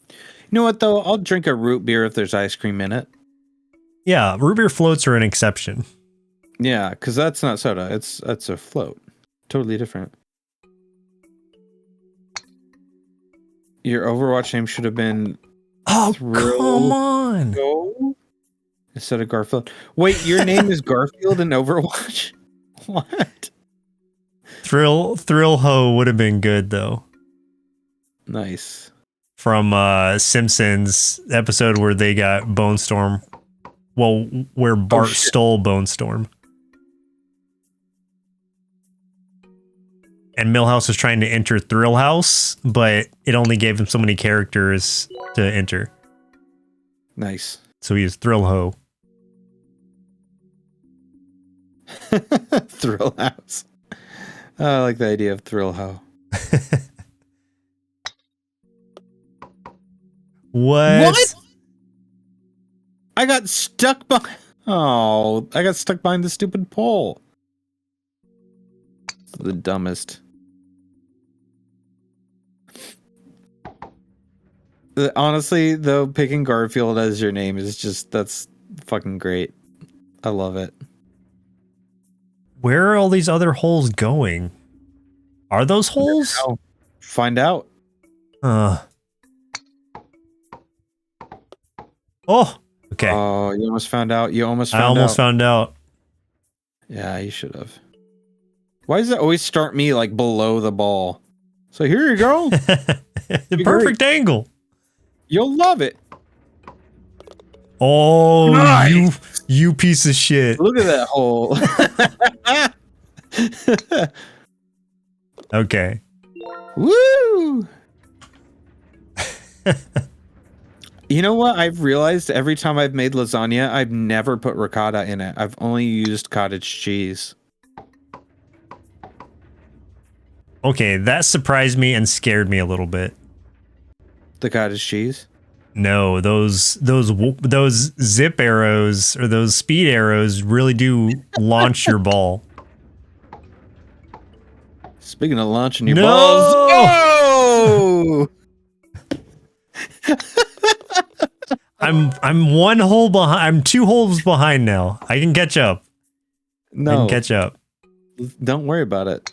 S1: You know what, though? I'll drink a root beer if there's ice cream in it.
S2: Yeah, root beer floats are an exception.
S1: Yeah, because that's not soda. That's a float. Totally different. Your Overwatch name should have been...
S2: Oh, come on.
S1: Go instead of Garfield. Wait, your name is Garfield in Overwatch? What?
S2: Thrill Ho would have been good, though.
S1: Nice.
S2: From Simpsons episode where they got Bone Storm. Well, where Bart stole Bone Storm. And Milhouse was trying to enter Thrill House, but it only gave him so many characters to enter.
S1: Nice.
S2: So he is Thrill Ho.
S1: Thrill House. I like the idea of Thrill Ho.
S2: What?
S1: I got stuck behind... Oh, I got stuck behind the stupid pole. It's the dumbest. Honestly, though, picking Garfield as your name is just... That's fucking great. I love it.
S2: Where are all these other holes going? Are those holes?
S1: Find out.
S2: Oh, okay.
S1: Oh, you almost found out.
S2: I almost found out.
S1: Yeah, you should have. Why does it always start me like below the ball? So here you go.
S2: The perfect angle.
S1: You'll love it.
S2: Oh,
S1: nice.
S2: you piece of shit.
S1: Look at that hole.
S2: Okay.
S1: Woo! You know what? I've realized every time I've made lasagna, I've never put ricotta in it. I've only used cottage cheese.
S2: Okay, that surprised me and scared me a little bit.
S1: The cottage cheese?
S2: No, those zip arrows or those speed arrows really do launch your ball.
S1: Speaking of launching your balls. Oh!
S2: I'm one hole behind. I'm 2 holes behind now. I can catch up.
S1: No.
S2: I can catch up.
S1: Don't worry about it.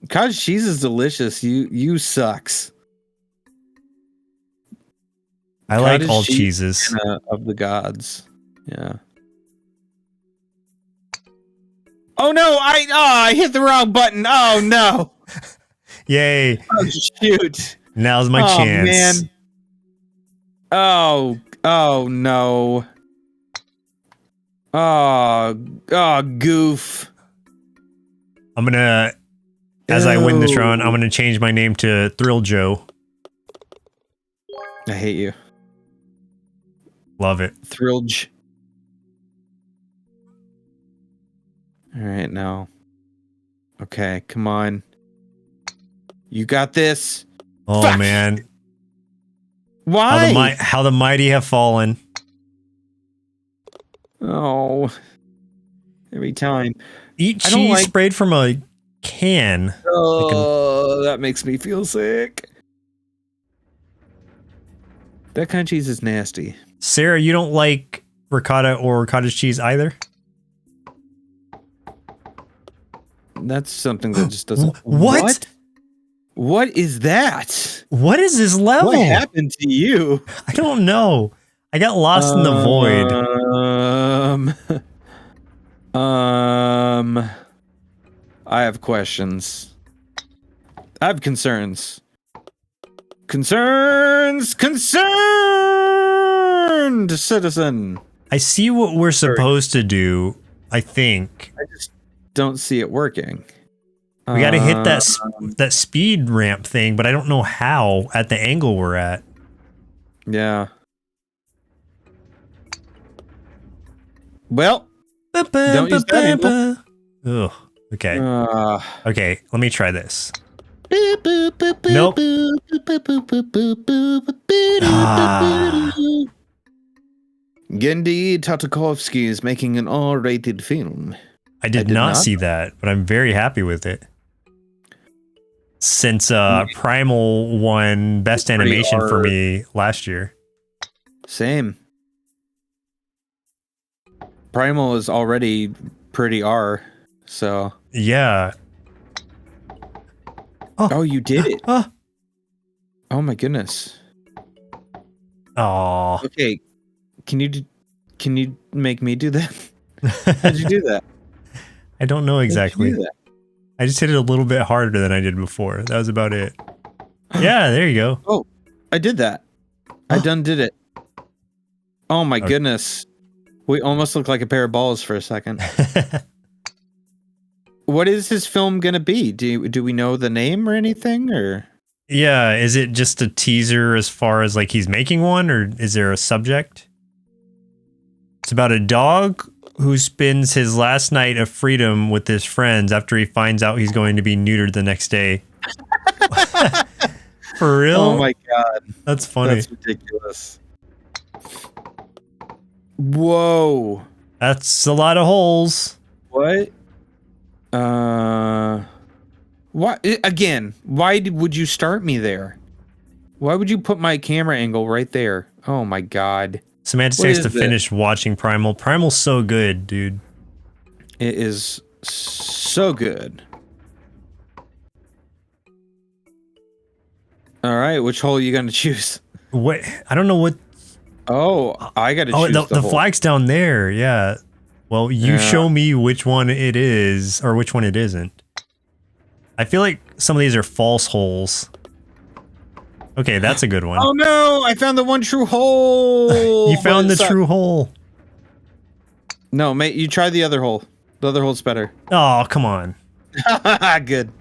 S1: Cottage cheese is delicious. You sucks.
S2: I like all cheeses.
S1: Of the gods. Yeah. Oh no, I hit the wrong button. Oh no.
S2: Yay.
S1: Oh shoot.
S2: Now's my chance.
S1: Man. Oh no. Oh goof.
S2: I'm gonna, as I win this round, I'm gonna change my name to Thrill Joe.
S1: I hate you.
S2: Love it.
S1: Thrillj. All right, now. Okay, come on. You got this.
S2: Oh,
S1: Fuck.
S2: man.
S1: Why?
S2: How the mighty have fallen.
S1: Oh. Every time.
S2: Eat cheese sprayed from a can.
S1: Oh, that makes me feel sick. That kind of cheese is nasty.
S2: Sarah, you don't like ricotta or cottage cheese either?
S1: That's something that just doesn't...
S2: What?
S1: What is that?
S2: What is this level?
S1: What happened to you?
S2: I don't know. I got lost in the void.
S1: I have questions. I have concerns. Concerned citizen.
S2: I see what we're supposed to do, I think.
S1: I just don't see it working.
S2: We got to hit that speed ramp thing, but I don't know how at the angle we're at.
S1: Yeah. Well, don't use that angle.
S2: Ugh. Okay.
S1: Uh,
S2: Okay, let me try this. Nope. Ah,
S1: Gendy Tartakovsky is making an R-rated film.
S2: I did not see that, but I'm very happy with it. Since Primal won Best Animation for me last year.
S1: Same. Primal is already pretty R, so...
S2: Yeah.
S1: Oh, you did it. Oh my goodness.
S2: Oh.
S1: Okay, can you make me do that? How'd you do that?
S2: I don't know exactly. I just hit it a little bit harder than I did before. That was about it. Yeah, there you go.
S1: Oh, I did that. I done did it. Oh my goodness. We almost look like a pair of balls for a second. What is his film gonna be? Do we know the name or anything, or?
S2: Yeah, is it just a teaser as far as like he's making one, or is there a subject? It's about a dog who spends his last night of freedom with his friends after he finds out he's going to be neutered the next day. For real?
S1: Oh my god.
S2: That's funny.
S1: That's ridiculous. Whoa.
S2: That's a lot of holes.
S1: What? Why again? Why would you start me there? Why would you put my camera angle right there? Oh my god.
S2: Samantha takes to finish watching Primal. Primal's so good, dude.
S1: It is so good. All right, which hole are you gonna choose?
S2: What? I don't know what.
S1: Oh, I gotta choose
S2: the flag's down there. Yeah. Well, you show me which one it is or which one it isn't. I feel like some of these are false holes. Okay, that's a good one.
S1: Oh no, I found the one true hole.
S2: You found the true hole.
S1: No, mate, you try the other hole. The other hole's better.
S2: Oh, come on.
S1: Good.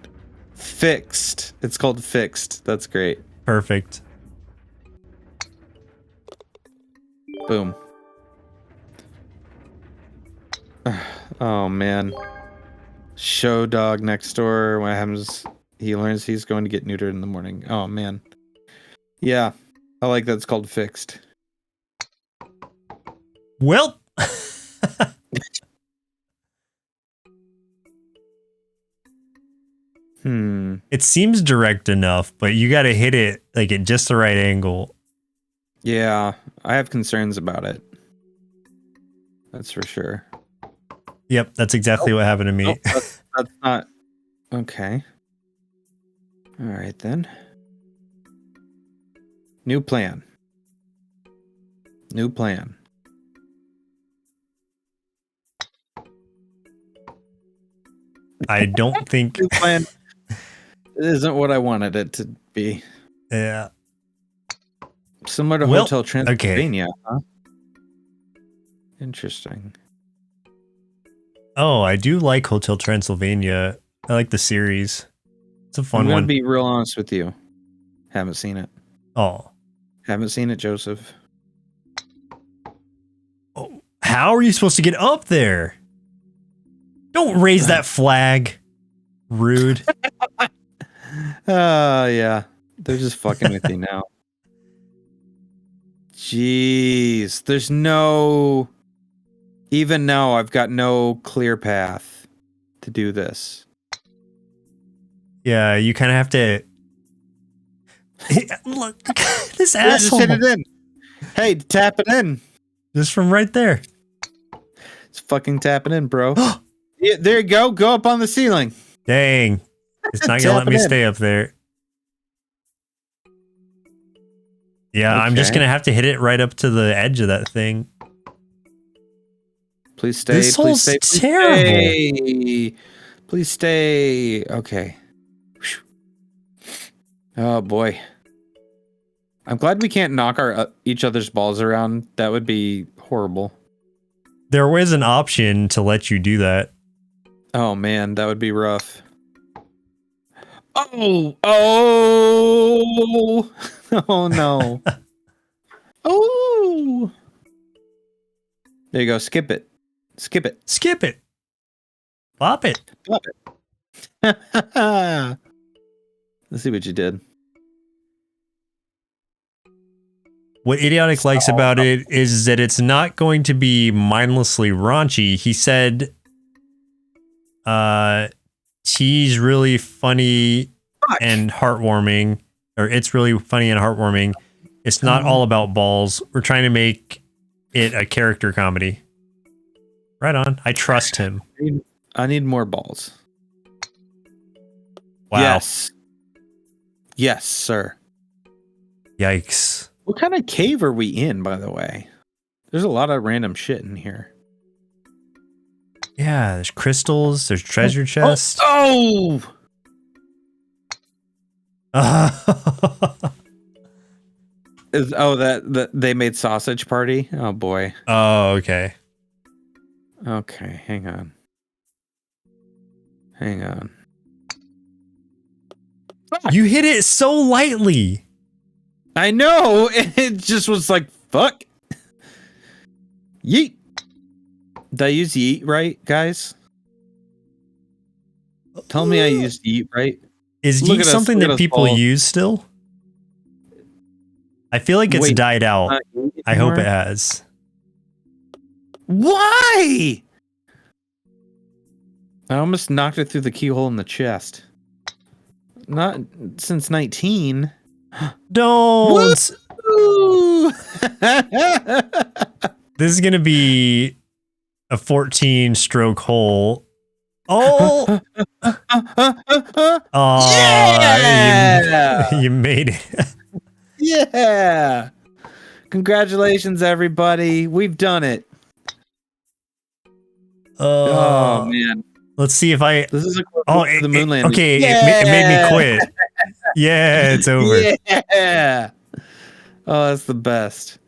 S1: Fixed. It's called fixed. That's great.
S2: Perfect.
S1: Boom. Oh man. Show dog next door. What happens? He learns he's going to get neutered in the morning. Oh man. Yeah, I like that. It's called fixed.
S2: Well. It seems direct enough, but you got to hit it like at just the right angle.
S1: Yeah, I have concerns about it. That's for sure.
S2: Yep, that's exactly what happened to me.
S1: That's not... Okay. All right, then. New plan. New plan.
S2: I don't think...
S1: New plan isn't what I wanted it to be.
S2: Yeah.
S1: Similar to Hotel Transylvania, huh? Interesting.
S2: Oh, I do like Hotel Transylvania. I like the series. It's a fun one.
S1: I'm gonna be real honest with you. Haven't seen it.
S2: Oh.
S1: Haven't seen it, Joseph.
S2: Oh, how are you supposed to get up there? Don't raise that flag. Rude.
S1: Yeah. They're just fucking with you now. Jeez. There's no... Even now, I've got no clear path to do this.
S2: Yeah, you kind of have to... Look, this asshole.
S1: Just hit it in. Hey, tap it in.
S2: Just from right there.
S1: It's fucking tapping in, bro. Yeah, there you go. Go up on the ceiling.
S2: Dang. It's not going to let me stay up there. Yeah, okay. I'm just going to have to hit it right up to the edge of that thing.
S1: Please stay.
S2: This hole's terrible.
S1: Please stay. Okay. Oh, boy. I'm glad we can't knock each other's balls around. That would be horrible.
S2: There was an option to let you do that.
S1: Oh, man. That would be rough. Oh! Oh! Oh, no. Oh. There you go. Skip it. Skip it.
S2: Skip it. Pop it.
S1: Pop it. Let's see what you did.
S2: What Idiotic likes about it is that it's not going to be mindlessly raunchy. He said, T's really funny and heartwarming, or it's really funny and heartwarming. It's not all about balls. We're trying to make it a character comedy. Right on. I trust him.
S1: I need more balls.
S2: Wow.
S1: Yes. Yes, sir.
S2: Yikes.
S1: What kind of cave are we in, by the way? There's a lot of random shit in here.
S2: Yeah, there's crystals, there's treasure chests.
S1: Oh! That they made Sausage Party? Oh boy.
S2: Oh, okay.
S1: Okay, hang on. Hang on.
S2: You hit it so lightly.
S1: I know. It just was like, fuck. Yeet. Did I use yeet right, guys? Tell me I used yeet right.
S2: Is yeet something that people use still? I feel like it's died out. I hope it has.
S1: Why? I almost knocked it through the keyhole in the chest. Not since 19.
S2: Don't. This is gonna be a 14-stroke hole. Oh! Oh!
S1: Yeah!
S2: You made it.
S1: Yeah! Congratulations, everybody. We've done it. Oh man.
S2: Let's see if I.
S1: This is the moon landing.
S2: Okay,
S1: Yeah!
S2: it made me quit. Yeah, it's over.
S1: Yeah. Oh, that's the best.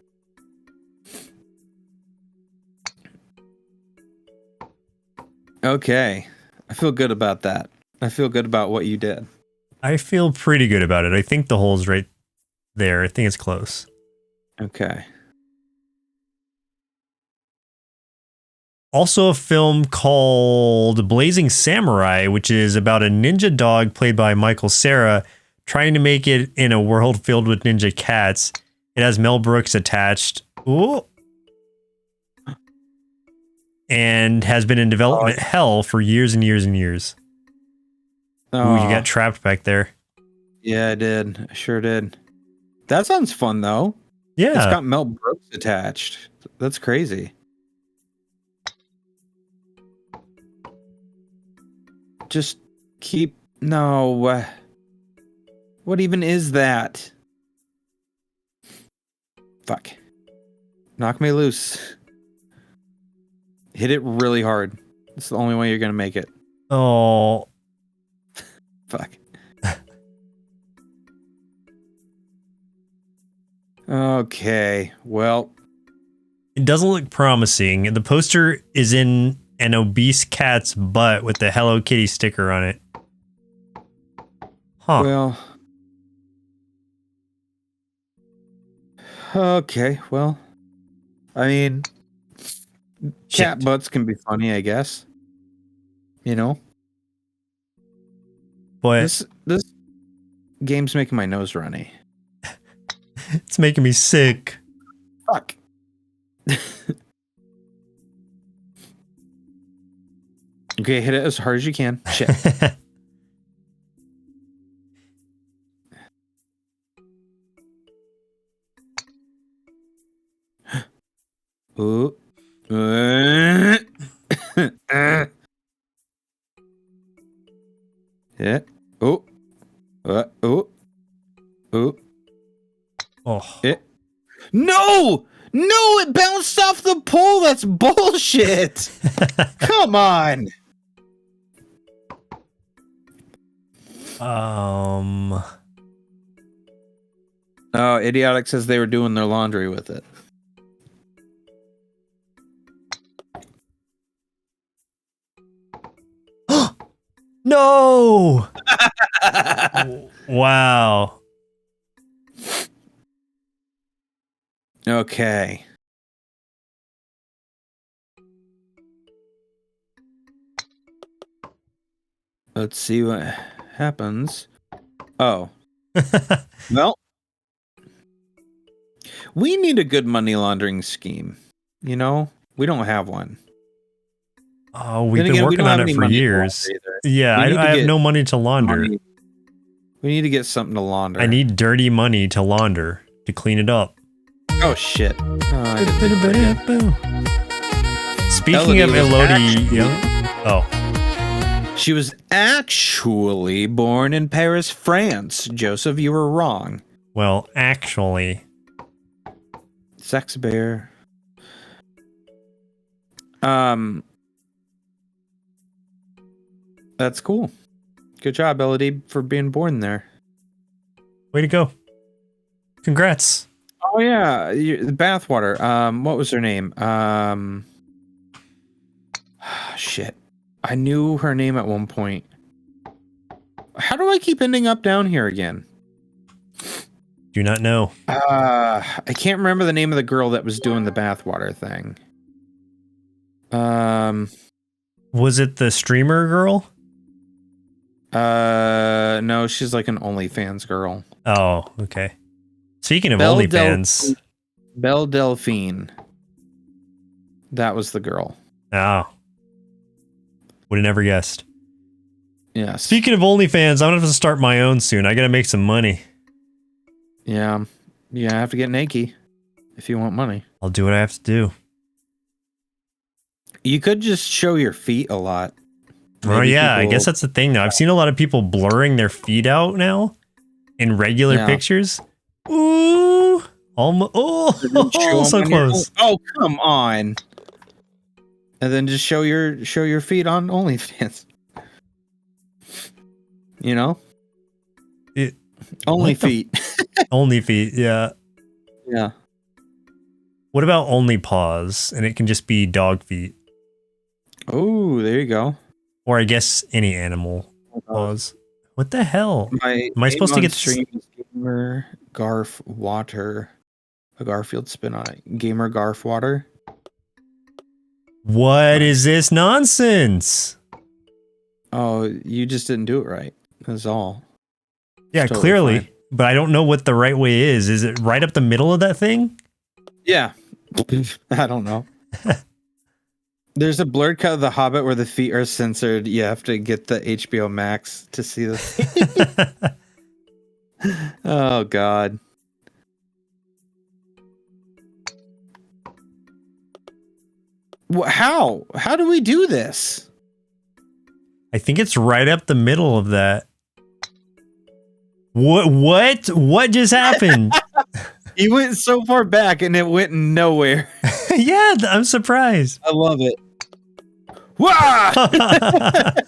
S1: Okay. I feel good about that. I feel good about what you did.
S2: I feel pretty good about it. I think the hole's right there. I think it's close.
S1: Okay.
S2: Also a film called Blazing Samurai, which is about a ninja dog played by Michael Cera trying to make it in a world filled with ninja cats. It has Mel Brooks attached. Ooh. And has been in development hell for years and years and years. Ooh, you got trapped back there.
S1: Yeah, I did. I sure did. That sounds fun, though.
S2: Yeah.
S1: It's got Mel Brooks attached. That's crazy. Just keep... No. What even is that? Fuck. Knock me loose. Hit it really hard. It's the only way you're going to make it.
S2: Oh.
S1: Fuck. Okay. Well.
S2: It doesn't look promising. The poster is in an obese cat's butt with the Hello Kitty sticker on it. Huh.
S1: Well. Okay. Well. I mean, cat butts can be funny, I guess. You know?
S2: But
S1: this game's making my nose runny.
S2: It's making me sick.
S1: Fuck. Okay, hit it as hard as you can. Shit. Ooh. Yeah. Oh. Oh. Oh.
S2: Oh.
S1: It. No! No, it bounced off the pole. That's bullshit. Come on. Oh, Idiotic says they were doing their laundry with it.
S2: No! Wow.
S1: Okay. Let's see what happens. Oh. Well, we need a good money laundering scheme. You know, we don't have one.
S2: Oh, we've
S1: Then
S2: been
S1: again, we
S2: working
S1: don't have
S2: on it
S1: any
S2: for
S1: money to
S2: years.
S1: launder either.
S2: Yeah,
S1: We need to
S2: I have
S1: get
S2: no money to launder.
S1: money. We need to get something to launder.
S2: I need dirty money to launder, to clean it up.
S1: Oh, shit. Oh, I didn't think of it.
S2: Speaking of Elodie... Oh.
S1: She was actually born in Paris, France. Joseph, you were wrong.
S2: Well, actually...
S1: Sex bear. That's cool. Good job, Elodie, for being born there.
S2: Way to go. Congrats.
S1: Oh yeah, the bathwater. What was her name? Shit. I knew her name at one point. How do I keep ending up down here again?
S2: Do not know.
S1: I can't remember the name of the girl that was doing the bathwater thing.
S2: Was it the streamer girl?
S1: No, she's like an OnlyFans girl.
S2: Oh, okay. Speaking of OnlyFans,
S1: Belle Delphine. That was the girl.
S2: Oh. Would have never guessed.
S1: Yeah.
S2: Speaking of OnlyFans, I'm gonna have to start my own soon. I gotta make some money.
S1: Yeah. Yeah, I have to get naked if you want money.
S2: I'll do what I have to do.
S1: You could just show your feet a lot.
S2: Oh yeah, I guess that's the thing now. I've seen a lot of people blurring their feet out now in regular pictures. Ooh. Oh, so close.
S1: Oh, come on. And then just show your feet on OnlyFans. You know? Only feet.
S2: Only feet, yeah.
S1: Yeah.
S2: What about only paws? And it can just be dog feet.
S1: Oh, there you go.
S2: Or I guess any animal paws. What the hell? Am I supposed to get
S1: stream? Gamer Garf Water. A Garfield spin on it. Gamer Garf Water.
S2: What is this nonsense?
S1: Oh, you just didn't do it right. That's all.
S2: Yeah, totally clearly. Fine. But I don't know what the right way is. Is it right up the middle of that thing?
S1: Yeah. I don't know. There's a blurred cut of The Hobbit where the feet are censored. You have to get the HBO Max to see the. Oh, God. How? How do we do this?
S2: I think it's right up the middle of that. What just happened?
S1: You went so far back and it went nowhere.
S2: Yeah, I'm surprised.
S1: I love it. Wah! I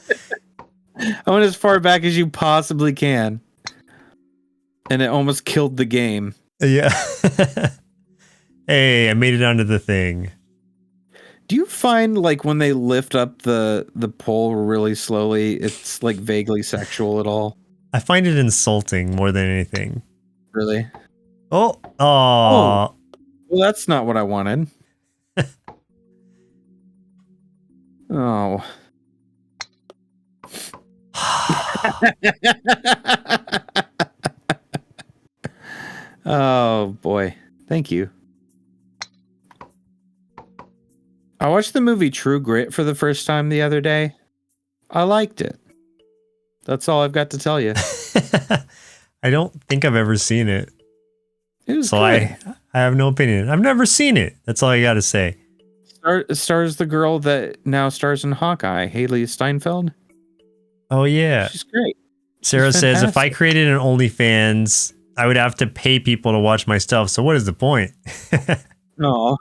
S1: went as far back as you possibly can. And it almost killed the game.
S2: Yeah. Hey, I made it onto the thing.
S1: Do you find like when they lift up the pole really slowly, it's like vaguely sexual at all?
S2: I find it insulting more than anything.
S1: Really?
S2: Oh.
S1: Well, that's not what I wanted. Oh. Oh boy. Thank you. I watched the movie True Grit for the first time the other day. I liked it. That's all I've got to tell you.
S2: I don't think I've ever seen it.
S1: It was
S2: so
S1: good.
S2: I have no opinion. I've never seen it. That's all I got to say.
S1: Stars the girl that now stars in Hawkeye, Haley Steinfeld.
S2: Oh, yeah.
S1: She's great.
S2: Sarah says, if I created an OnlyFans, I would have to pay people to watch my stuff. So what is the point?
S1: No.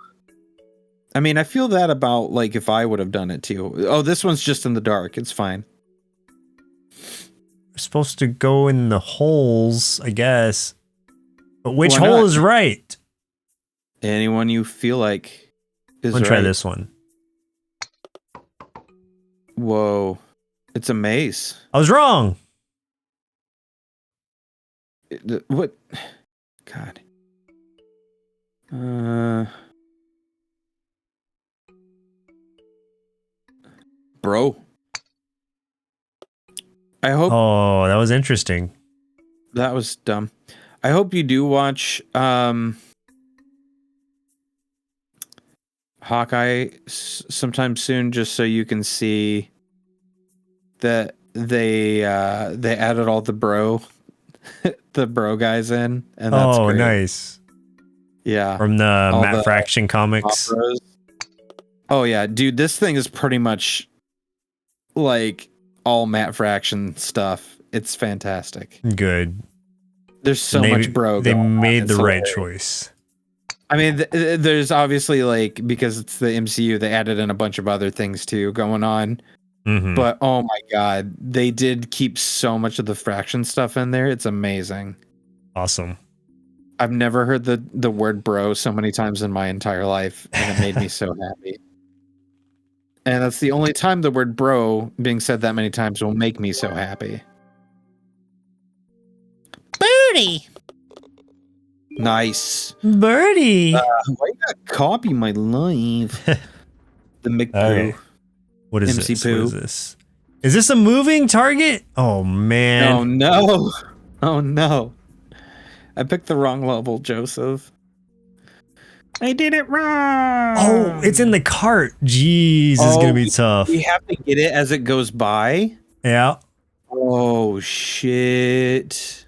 S1: I mean, I feel that about like if I would have done it too. Oh, this one's just in the dark. It's fine.
S2: We're supposed to go in the holes, I guess. But which hole is right?
S1: Anyone you feel like is right.
S2: Try this one.
S1: Whoa. It's a maze.
S2: I was wrong.
S1: What? God. Bro. I hope
S2: Oh, that was interesting.
S1: that was dumb. I hope you do watch Hawkeye sometime soon, just so you can see that they added all the bro the bro guys in, and that's
S2: Oh,
S1: great.
S2: nice.
S1: Yeah,
S2: From the
S1: all
S2: Matt
S1: the
S2: Fraction comics.
S1: operas. Oh yeah, dude, this thing is pretty much like all Matt Fraction stuff. It's fantastic.
S2: Good.
S1: There's so much bro.
S2: They made the right
S1: hilarious.
S2: choice.
S1: I mean, there's obviously, like, because it's the MCU, they added in a bunch of other things too going on.
S2: Mm-hmm.
S1: But oh my god, they did keep so much of the Fraction stuff in there. It's amazing.
S2: Awesome.
S1: I've never heard the word bro so many times in my entire life, and it made me so happy. And that's the only time the word bro being said that many times will make me so happy.
S3: Birdie!
S1: Nice.
S2: Birdie!
S1: Why you gotta copy my live? The McPoo.
S2: Okay. What is
S1: MC
S2: this?
S1: Poo.
S2: What is this? Is this a moving target? Oh, man.
S1: Oh, no. Oh, no. I picked the wrong level, Joseph. I did it wrong.
S2: Oh, it's in the cart. Jeez, this is going to be tough.
S1: We have to get it as it goes by?
S2: Yeah.
S1: Oh, shit.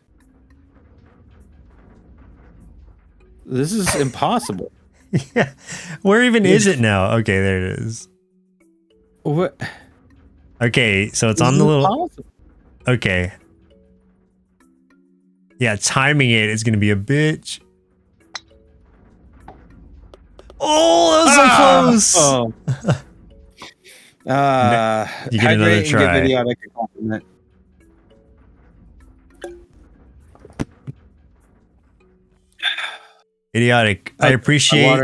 S1: This is impossible.
S2: Yeah. Where even is it now? Okay, there it is.
S1: What?
S2: Okay, so it's
S1: This
S2: on
S1: is
S2: the little...
S1: impossible.
S2: Okay. Yeah, timing it is going to be a bitch. Oh, that was so close.
S1: Oh.
S2: You get another try.
S1: Give Idiotic a compliment.
S2: Idiotic. I appreciate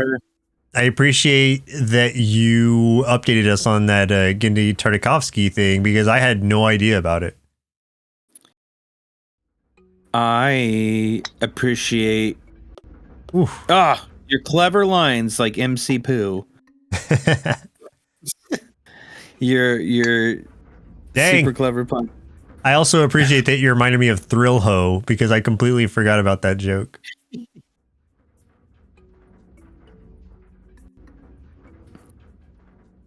S2: that you updated us on that Gendy Tartakovsky thing, because I had no idea about it.
S1: I appreciate
S2: Oof.
S1: your clever lines like MC Poo. Your
S2: Dang.
S1: super clever pun.
S2: I also appreciate that you reminded me of Thrill Ho, because I completely forgot about that joke.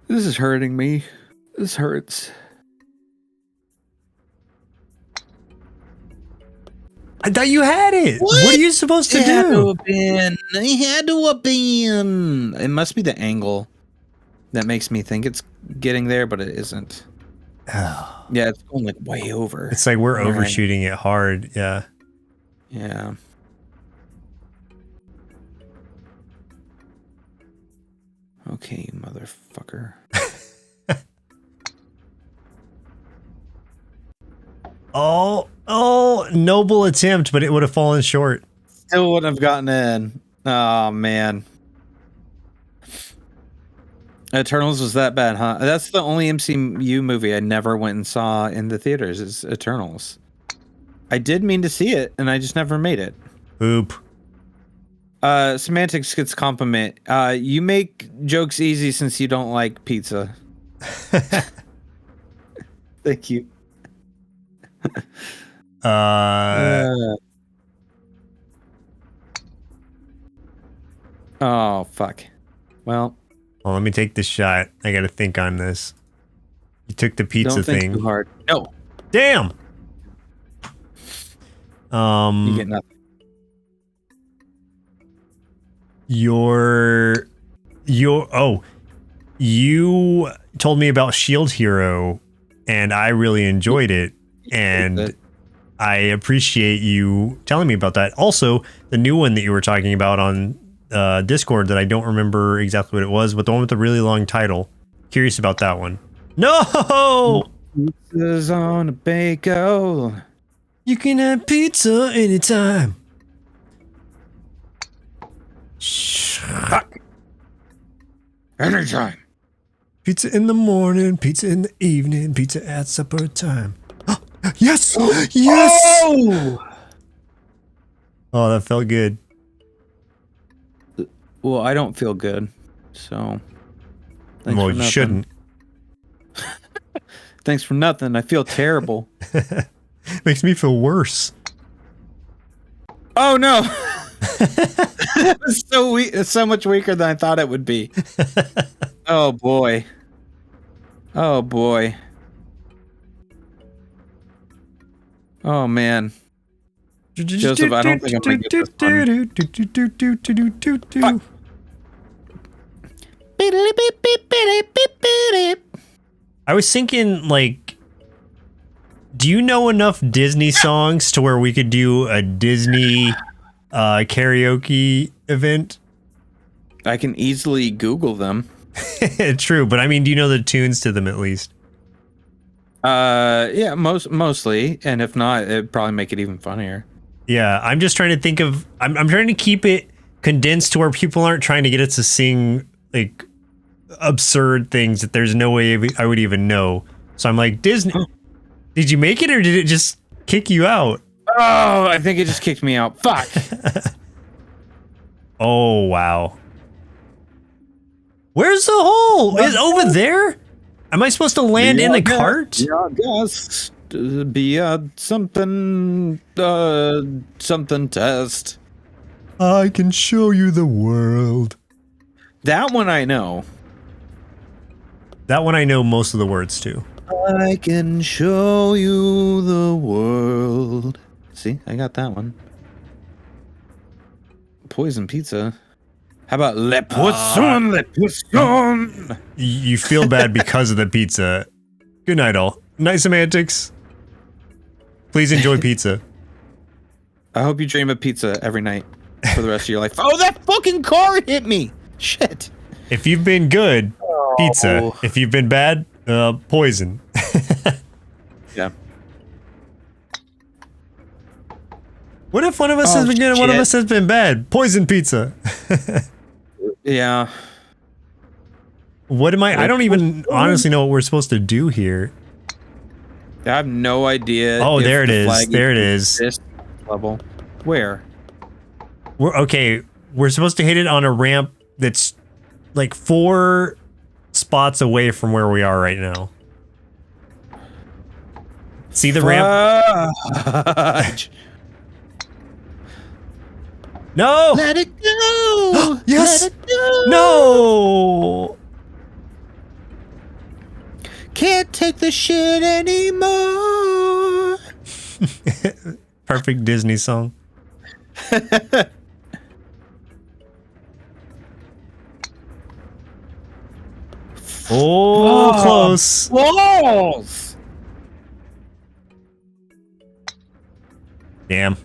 S1: This is hurting me. This hurts.
S2: I thought you had it. What are you supposed to do?
S1: It had to have been. It must be the angle that makes me think it's getting there, but it isn't.
S2: Oh.
S1: Yeah, it's going like way over.
S2: It's like we're
S1: All right.
S2: overshooting it hard. Yeah.
S1: Yeah. Okay, you motherfucker.
S2: Oh, noble attempt, but it would have fallen short.
S1: Still wouldn't have gotten in. Oh, man. Eternals was that bad, huh? That's the only MCU movie I never went and saw in the theaters is Eternals. I did mean to see it, and I just never made it.
S2: Oop.
S1: Semantics gets compliment. You make jokes easy since you don't like pizza. Thank you. Oh, fuck. Well,
S2: let me take this shot. I gotta think on this. You took the pizza
S1: don't think
S2: thing.
S1: too hard. No.
S2: Damn.
S1: You get nothing.
S2: You told me about Shield Hero, and I really enjoyed it, and I appreciate you telling me about that. Also, the new one that you were talking about on Discord that I don't remember exactly what it was, but the one with the really long title. Curious about that one. No!
S1: Pizza's on a bake-o.
S2: You can have pizza anytime.
S1: Fuck. Anytime.
S2: Pizza in the morning, pizza in the evening, pizza at supper time. Yes! Yes!
S1: Oh!
S2: Oh, that felt good.
S1: Well, I don't feel good, so.
S2: Well, you shouldn't.
S1: Thanks for nothing. I feel terrible.
S2: Makes me feel worse.
S1: Oh no! It's so weak. It's so much weaker than I thought it would be. Oh boy. Oh boy. Oh man. Joseph, I don't think I'm gonna get this one.
S2: I was thinking, like, do you know enough Disney songs to where we could do a Disney karaoke event?
S1: I can easily Google them.
S2: True, but I mean, do you know the tunes to them at least?
S1: Yeah, mostly, and if not, it'd probably make it even funnier.
S2: Yeah, I'm just trying to think of. I'm trying to keep it condensed to where people aren't trying to get us to sing like absurd things that there's no way I would even know. So I'm like, Disney, did you make it or did it just kick you out?
S1: Oh, I think it just kicked me out. Fuck.
S2: Oh wow. Where's the hole? Is it over there? Am I supposed to land in the cart?
S1: Yeah, I guess. Be something test.
S2: I can show you the world.
S1: That one I know.
S2: That one I know most of the words to.
S1: I can show you the world. See, I got that one. Poison pizza. How about le poisson?
S2: You feel bad because of the pizza. Good night, all. Night semantics. Please enjoy pizza.
S1: I hope you dream of pizza every night for the rest of your life. Oh, that fucking car hit me! Shit.
S2: If you've been good, pizza.
S1: Oh.
S2: If you've been bad, poison.
S1: Yeah.
S2: What if one of us has been good and one of us has been bad? Poison pizza.
S1: Yeah.
S2: What am I don't even honestly know what we're supposed to do here.
S1: I have no idea.
S2: Oh,
S1: if
S2: there it
S1: the
S2: is.
S1: flag
S2: There it
S1: even
S2: is.
S1: exists level. Where?
S2: We're okay. We're supposed to hit it on a ramp that's like 4 spots away from where we are right now. See the ramp? No!
S1: Let it go!
S2: Yes!
S1: Let it go!
S2: No!
S1: Can't take the shit anymore.
S2: Perfect Disney song. Oh, close.
S1: Walls!
S2: Damn.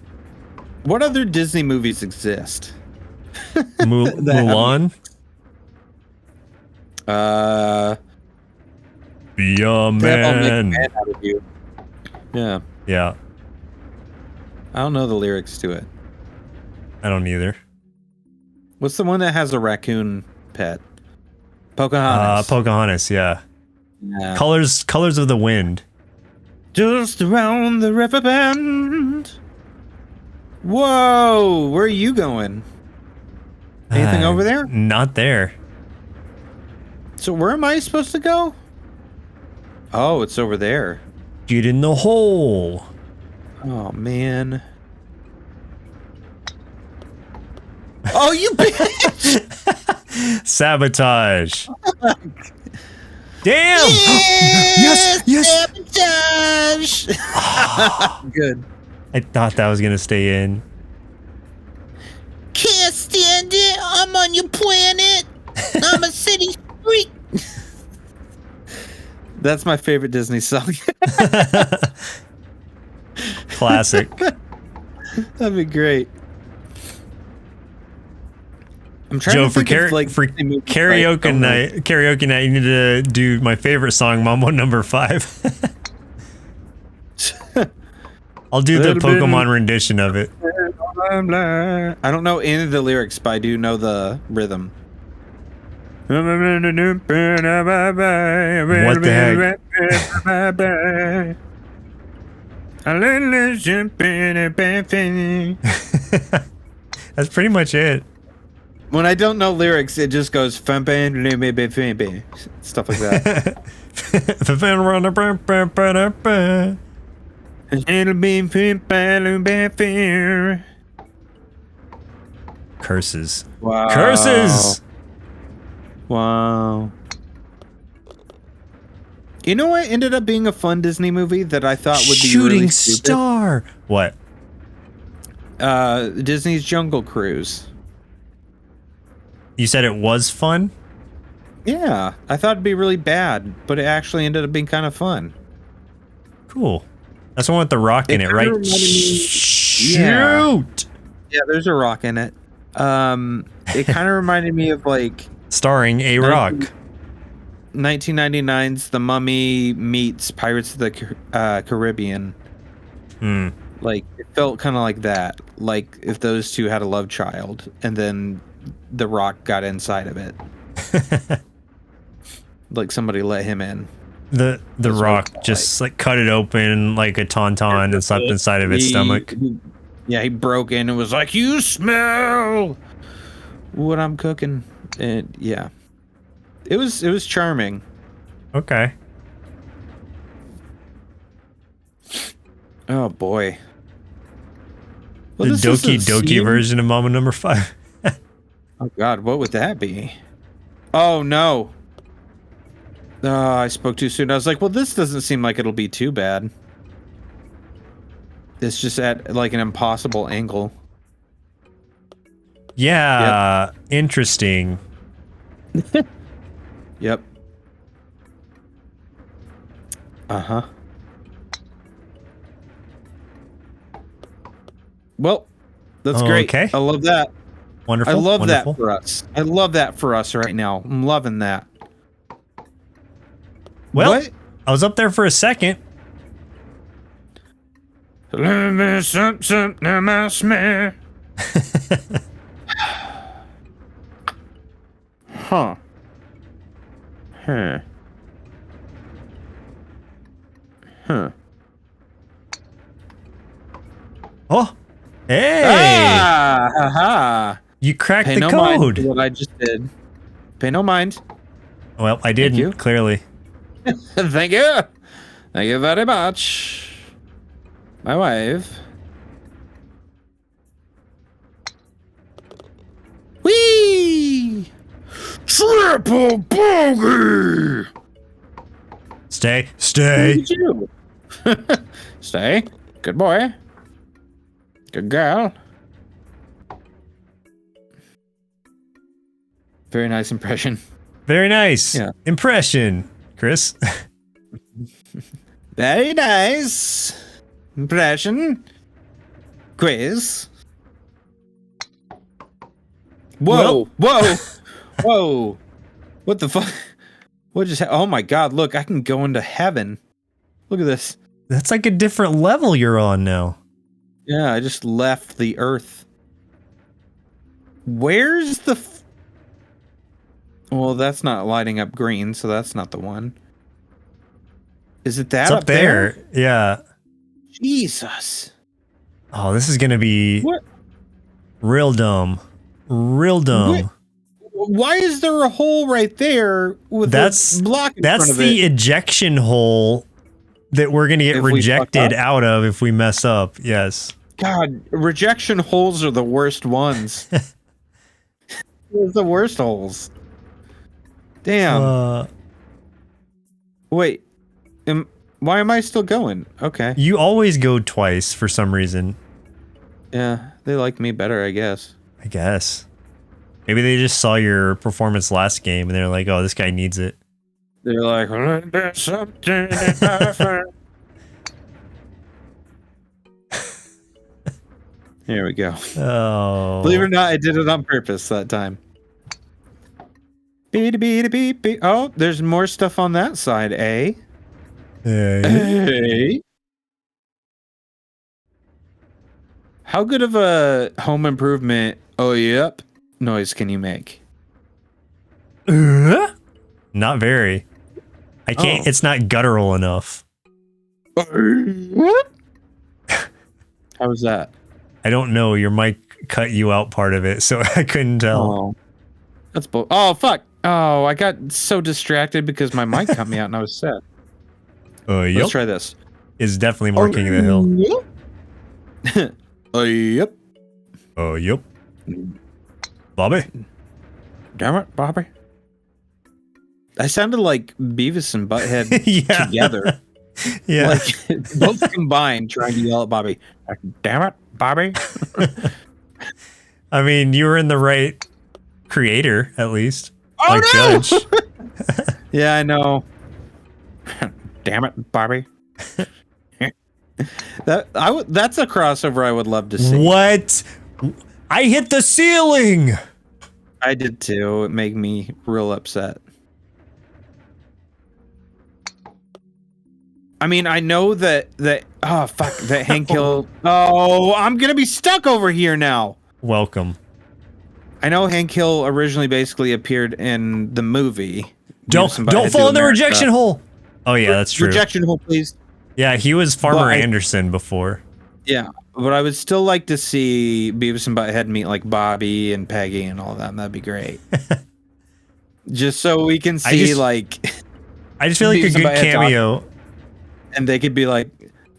S1: What other Disney movies exist?
S2: Mulan? Be a man.
S1: Out of you. Yeah.
S2: Yeah,
S1: I don't know the lyrics to it.
S2: I don't either.
S1: What's the one that has a raccoon pet? Pocahontas.
S2: Pocahontas, yeah.
S1: Yeah.
S2: Colors of the Wind.
S1: Just around the river bend. Whoa, where are you going? Anything over there?
S2: Not there.
S1: So where am I supposed to go? Oh, it's over there.
S2: Get in the hole.
S1: Oh, man. Oh, you bitch!
S2: Sabotage. Damn! Yes! Yes!
S1: Sabotage! Good.
S2: I thought that was gonna stay in.
S3: Can't stand it. I'm on your planet. I'm a city freak.
S1: That's my favorite Disney song.
S2: Classic.
S1: That'd be great. I'm trying
S2: Joe,
S1: to
S2: for,
S1: think of, like,
S2: for karaoke night, you need to do my favorite song, Mambo Number 5. I'll do the Pokemon rendition of it.
S1: I don't know any of the lyrics, but I do know the rhythm. What
S2: the heck?
S1: That's
S2: That's pretty much it.
S1: When I don't know lyrics, it just goes stuff like that.
S2: Curses.
S1: Wow.
S2: Curses!
S1: Wow. You know what ended up being a fun Disney movie that I thought would be
S2: Shooting
S1: really stupid?
S2: Star. What?
S1: Disney's Jungle Cruise.
S2: You said it was fun?
S1: Yeah, I thought it'd be really bad, but it actually ended up being kind of fun.
S2: Cool. That's the one with the rock in it, right? Shoot!
S1: Yeah, there's a rock in it. It kind of reminded me of like
S2: starring a rock.
S1: 1999's The Mummy meets Pirates of the Caribbean.
S2: Hmm.
S1: Like it felt kind of like that. Like if those two had a love child, and then the rock got inside of it. Like somebody let him in.
S2: The rock just like cut it open like a tauntaun and slept inside of its stomach.
S1: He broke in and was like, "You smell what I'm cooking," and yeah, it was charming.
S2: Okay.
S1: Oh boy. Well,
S2: The Doki Doki version of Mama Number 5.
S1: Oh God, what would that be? Oh no. Oh, I spoke too soon. I was like, well, this doesn't seem like it'll be too bad. It's just at like an impossible angle.
S2: Yeah, yep. Interesting.
S1: Yep. Uh-huh. Well, that's great.
S2: Okay.
S1: I love that.
S2: Wonderful.
S1: I love
S2: wonderful.
S1: that for us. I love that for us right now. I'm loving that.
S2: Well,
S1: what?
S2: I was up there for a second.
S1: Huh. Huh. Huh.
S2: Oh, hey!
S1: Ah, ha.
S2: You cracked
S1: Pay
S2: the
S1: no
S2: code.
S1: Mind to what I just did. Pay no mind.
S2: Well, I didn't, clearly.
S1: Thank you. Thank you very much. My wife. Whee! Triple bogey!
S2: Stay. Stay.
S1: You. Stay. Good boy. Good girl. Very nice impression.
S2: Very nice.
S1: Yeah.
S2: Impression, Chris.
S1: Very nice. Impression. Quiz. Whoa. Whoa. Whoa. What the fuck? What just oh my God, look, I can go into heaven. Look at this.
S2: That's like a different level you're on now.
S1: Yeah, I just left the earth. Where's the well, that's not lighting up green, so that's not the one. Is it that
S2: it's up there? Yeah.
S1: Jesus.
S2: Oh, this is gonna be real dumb. Real dumb.
S1: Why is there a hole right there with a block in front of it?
S2: That's the ejection hole that we're gonna get rejected out of if we mess up. Yes.
S1: God, rejection holes are the worst ones. They're the worst holes. Damn. Wait. Why am I still going? Okay.
S2: You always go twice for some reason.
S1: Yeah, they like me better, I guess.
S2: I guess. Maybe they just saw your performance last game and they're like, oh, this guy needs it.
S1: They're like, there's something different. Here we go.
S2: Oh.
S1: Believe it or not, I did it on purpose that time. Beep, beep, beep, beep. Oh, there's more stuff on that side, eh? Hey. How good of a home improvement, oh, yep, noise can you make?
S2: Not very. I can't, it's not guttural enough.
S1: What? How was that?
S2: I don't know. Your mic cut you out part of it, so I couldn't tell.
S1: Oh, that's oh fuck! Oh, I got so distracted because my mic cut me out and I was sad.
S2: Yep.
S1: Let's try this.
S2: Is definitely more King of the Hill.
S1: Yep. Yep.
S2: Yep. Bobby.
S1: Damn it, Bobby. I sounded like Beavis and Butthead together.
S2: Yeah.
S1: Like both combined trying to yell at Bobby. Like, damn it, Bobby.
S2: I mean, you were in the right creator, at least.
S1: Oh,
S2: like
S1: no!
S2: Judge.
S1: Yeah, I know. Damn it, Bobby. That's a crossover I would love to see.
S2: What? I hit the ceiling!
S1: I did too. It made me real upset. I mean, I know that oh fuck, that Hank Hill. Oh, I'm gonna be stuck over here now.
S2: Welcome.
S1: I know Hank Hill originally basically appeared in the movie.
S2: Don't fall in the rejection hole. Oh yeah, that's true.
S1: Rejection hole, please.
S2: Yeah, he was Farmer Anderson before.
S1: Yeah, but I would still like to see Beavis and Butthead meet like Bobby and Peggy and all that. That'd be great. Just so we can see
S2: I just feel like a good cameo.
S1: And they could be like,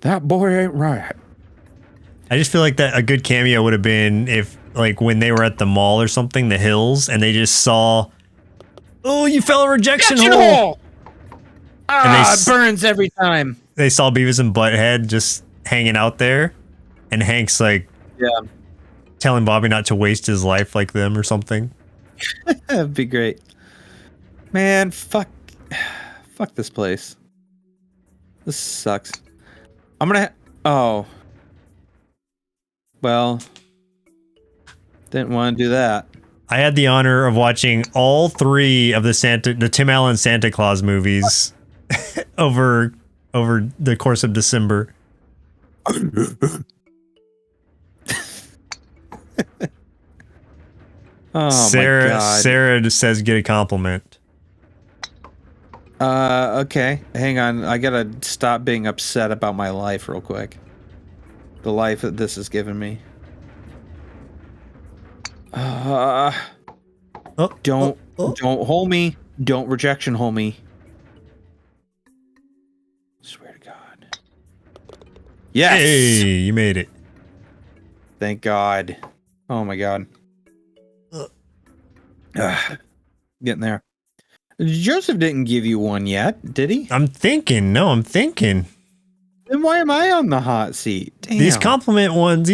S1: that boy ain't right.
S2: I just feel like that a good cameo would have been if, like, when they were at the mall or something, the hills, and they just saw, oh, you fell in rejection hole.
S1: Ah, it burns every time.
S2: They saw Beavis and Butthead just hanging out there, and Hank's like, telling Bobby not to waste his life like them or something.
S1: That'd be great. Man, fuck this place. This sucks. I'm gonna. Oh. Well. Didn't want to do that.
S2: I had the honor of watching all 3 of the Tim Allen Santa Claus movies over the course of December.
S1: Oh my God.
S2: Sarah says get a compliment.
S1: Okay. Hang on. I gotta stop being upset about my life real quick. The life that this has given me. Don't hold me. Don't rejection hold me. Swear to God. Yes!
S2: Hey, you made it.
S1: Thank God. Oh my God. Getting there. Joseph didn't give you one yet, did he?
S2: I'm thinking.
S1: Then why am I on the hot seat? Damn.
S2: These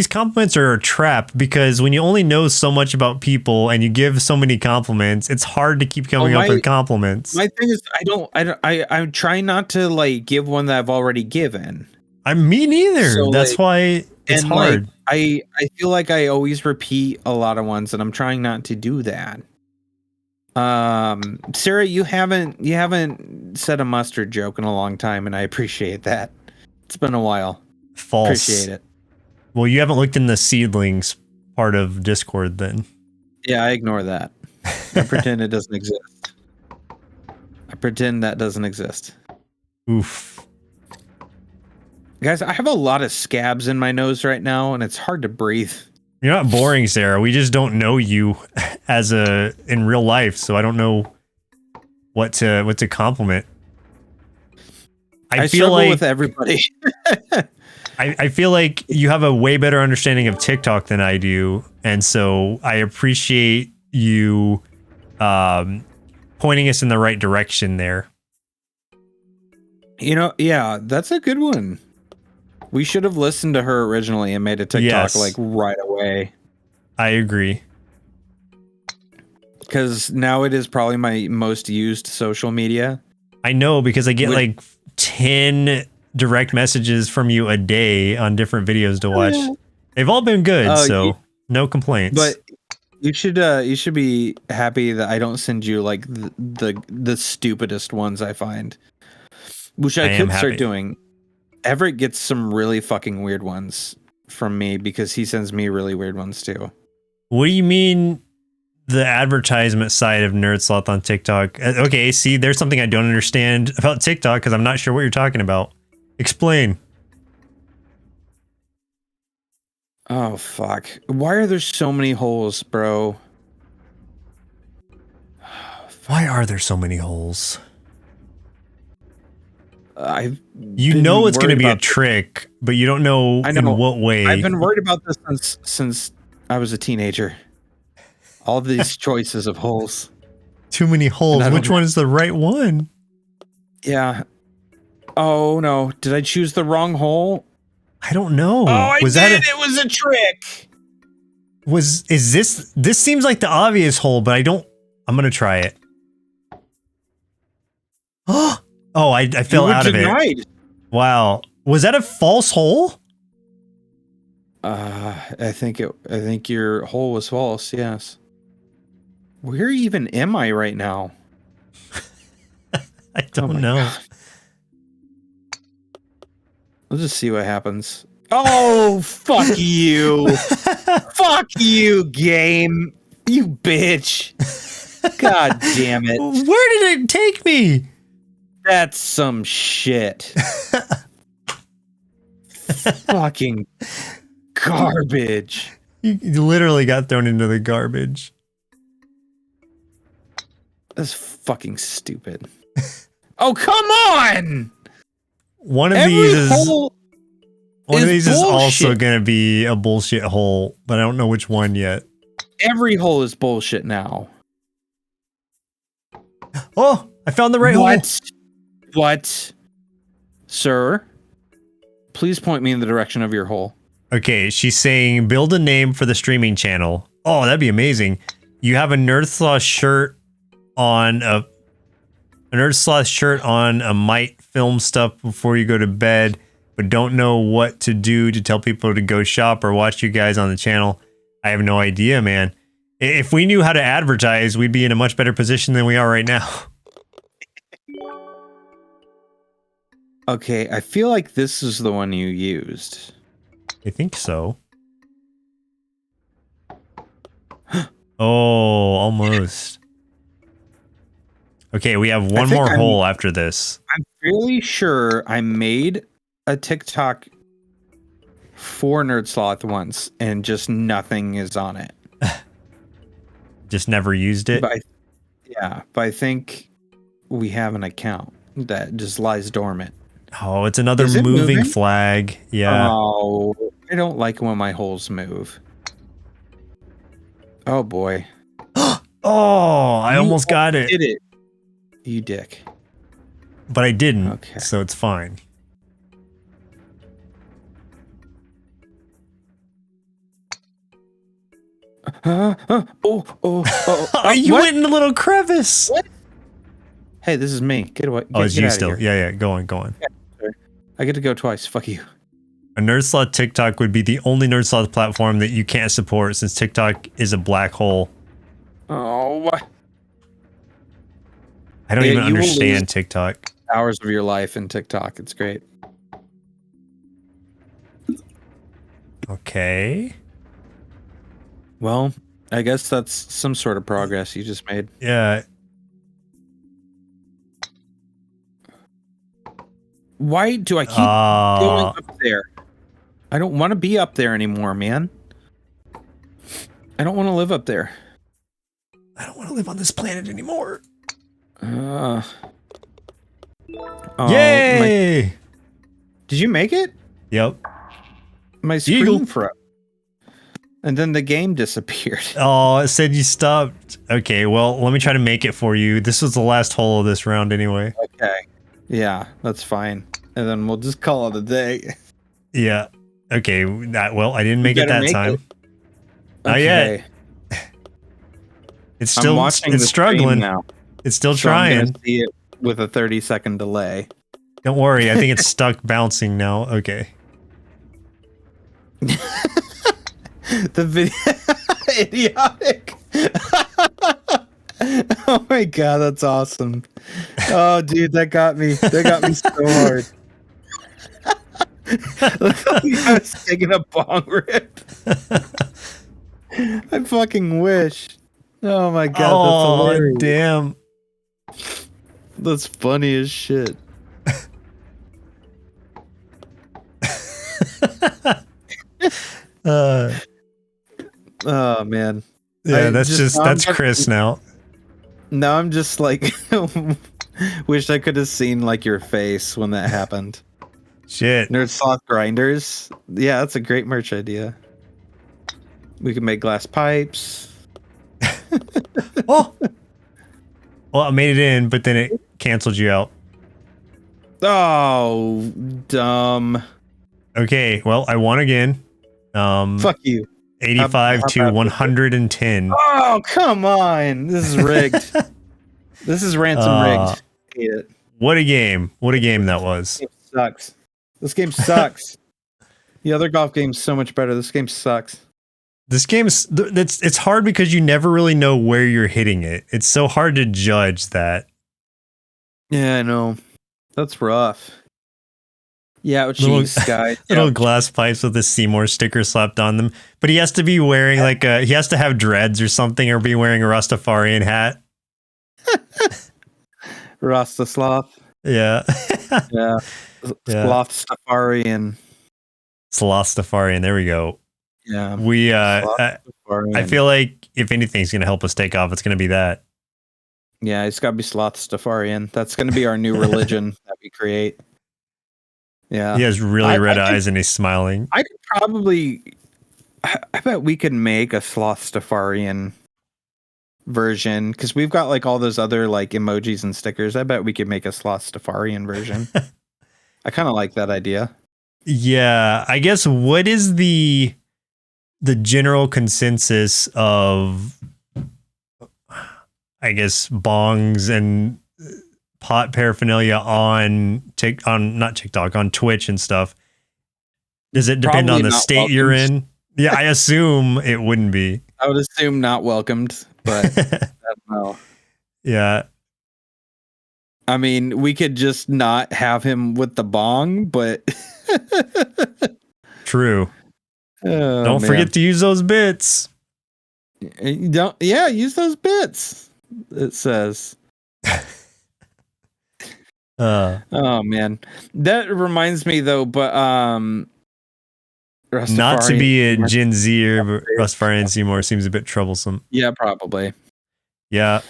S2: compliments are a trap because when you only know so much about people and you give so many compliments, it's hard to keep coming up with compliments.
S1: My thing is, I'm trying not to like give one that I've already given.
S2: Me neither. So, that's why it's hard.
S1: I feel like I always repeat a lot of ones, and I'm trying not to do that. Sarah, you haven't said a mustard joke in a long time, and I appreciate that. It's been a while.
S2: False.
S1: Appreciate it.
S2: Well, you haven't looked in the seedlings part of Discord then.
S1: Yeah, I ignore that. I pretend it doesn't exist. I pretend that doesn't exist.
S2: Oof.
S1: Guys, I have a lot of scabs in my nose right now, and it's hard to breathe.
S2: You're not boring, Sarah. We just don't know you in real life, so I don't know what to compliment. I feel
S1: struggle
S2: like
S1: with everybody.
S2: I feel like you have a way better understanding of TikTok than I do, and so I appreciate you pointing us in the right direction there.
S1: You know, yeah, that's a good one. We should have listened to her originally and made a TikTok like right away.
S2: I agree.
S1: Because now it is probably my most used social media.
S2: I know, because I get like 10 direct messages from you a day on different videos to watch. They've all been good, so no complaints.
S1: But you should be happy that I don't send you like the stupidest ones I find, which I could start doing. Everett gets some really fucking weird ones from me because he sends me really weird ones too.
S2: What do you mean? The advertisement side of NerdSloth on TikTok. Okay, see, there's something I don't understand about TikTok because I'm not sure what you're talking about. Explain.
S1: Oh, fuck. Why are there so many holes, bro?
S2: Why are there so many holes?
S1: I've
S2: You
S1: been
S2: know it's going to
S1: worried
S2: be a
S1: about this.
S2: trick, but you don't know
S1: I
S2: in
S1: know.
S2: what way.
S1: I've been worried about this since I was a teenager. All these choices of holes.
S2: Too many holes. Which one is the right one?
S1: Yeah. Oh, no. Did I choose the wrong hole?
S2: I don't know.
S1: Oh, I
S2: was
S1: did.
S2: that
S1: It was a trick.
S2: is this seems like the obvious hole, but I'm going to try it. Oh, I fell out of it. Wow. Was that a false hole?
S1: I think your hole was false. Yes. Where even am I right now?
S2: I don't know.
S1: God. Let's just see what happens. Oh, fuck you. Fuck you, game. You bitch. God damn it.
S2: Where did it take me?
S1: That's some shit. Fucking garbage.
S2: You literally got thrown into the garbage.
S1: That's fucking stupid. Oh, come on!
S2: One of these is
S1: bullshit.
S2: also going to be a bullshit hole, but I don't know which one yet.
S1: Every hole is bullshit now.
S2: Oh, I found the right hole.
S1: What? Sir? Please point me in the direction of your hole.
S2: Okay, she's saying build a name for the streaming channel. Oh, that'd be amazing. You have a NerdSloth shirt on a might film stuff before you go to bed, but don't know what to do to tell people to go shop or watch you guys on the channel. I have no idea, man. If we knew how to advertise, we'd be in a much better position than we are right now.
S1: Okay, I feel like this is the one you used.
S2: I think so. Oh, almost. Okay, we have one more hole after this.
S1: I'm fairly sure I made a TikTok for NerdSloth once, and just nothing is on it.
S2: Just never used it?
S1: But I think we have an account that just lies dormant.
S2: Oh, it's another moving flag. Yeah.
S1: Oh, I don't like when my holes move. Oh, boy.
S2: Oh, I almost got it.
S1: Did it. You dick.
S2: But I didn't,
S1: okay.
S2: So it's fine. You went in a little crevice.
S1: What? Hey, this is me. Get away.
S2: It's you still. Yeah, go on.
S1: I get to go twice. Fuck you.
S2: A NerdSloth TikTok would be the only NerdSloth platform that you can't support since TikTok is a black hole.
S1: Oh.
S2: I don't even understand TikTok.
S1: Hours of your life in TikTok. It's great.
S2: Okay.
S1: Well, I guess that's some sort of progress you just made.
S2: Yeah.
S1: Why do I keep going up there? I don't want to be up there anymore, man. I don't want to live up there.
S2: I don't want to live on this planet anymore. Yay!
S1: Did you make it?
S2: Yep.
S1: My screen froze. And then the game disappeared.
S2: Oh, it said you stopped. Okay, well, let me try to make it for you. This was the last hole of this round anyway.
S1: Okay. Yeah, that's fine. And then we'll just call it a day.
S2: Yeah. Okay, I didn't make it that time. Not yet. It's still it's struggling
S1: now.
S2: It's still trying.
S1: I'm gonna see it with a 30-second delay.
S2: Don't worry, I think it's stuck bouncing now. Okay.
S1: The video idiotic. Oh my god, that's awesome. Oh dude, that got me so hard. Look like I was taking a bong rip. I fucking wish. Oh my god, that's hilarious.
S2: Damn.
S1: That's funny as shit.
S2: Uh,
S1: Oh man.
S2: yeah,
S1: I
S2: that's Chris now.
S1: Now I'm just like, wish I could have seen like your face when that happened.
S2: Shit.
S1: NerdSloth grinders. Yeah, that's a great merch idea. We can make glass pipes.
S2: Oh. Well, I made it in, but then it canceled you out.
S1: Oh, dumb.
S2: Okay, well, I won again.
S1: Fuck you.
S2: 85
S1: how
S2: to
S1: bad was it?
S2: 110.
S1: Oh, come on. This is rigged. This is ransom rigged. Hate it.
S2: What a game. What a game that was.
S1: This game sucks. This game sucks. The other golf game's so much better. This game sucks.
S2: This game's it's hard because you never really know where you're hitting it. It's so hard to judge that.
S1: Yeah, I know. That's rough. Yeah, geez, guys.
S2: Little glass pipes with a Seymour sticker slapped on them. But he has to be wearing he has to have dreads or something, or be wearing a Rastafarian hat.
S1: Rastafarian.
S2: Yeah.
S1: Yeah. Slothstafarian.
S2: Slothstafarian. There we go.
S1: Yeah.
S2: We I feel like if anything's gonna help us take off, it's gonna be that.
S1: Yeah, it's gotta be Slothstafarian. That's gonna be our new religion that we create. Yeah.
S2: He has really red eyes and he's smiling.
S1: I could probably I bet we could make a Slothstafarian version, because we've got like all those other like emojis and stickers. I bet we could make a Slothstafarian version. I kind of like that idea.
S2: Yeah, I guess what is the general consensus of, I guess, bongs and pot paraphernalia on not TikTok, on Twitch and stuff? Does it depend
S1: Probably
S2: on the
S1: not
S2: state you're in? Yeah, I assume it wouldn't be.
S1: I would assume not welcomed, but I don't know.
S2: Yeah.
S1: I mean, we could just not have him with the bong, but
S2: True.
S1: Oh,
S2: don't forget to use those bits.
S1: Use those bits. It says. Oh man, that reminds me though, but
S2: not to be a Gen Zer, but Rastafarian Seymour seems a bit troublesome.
S1: Yeah, probably.
S2: Yeah.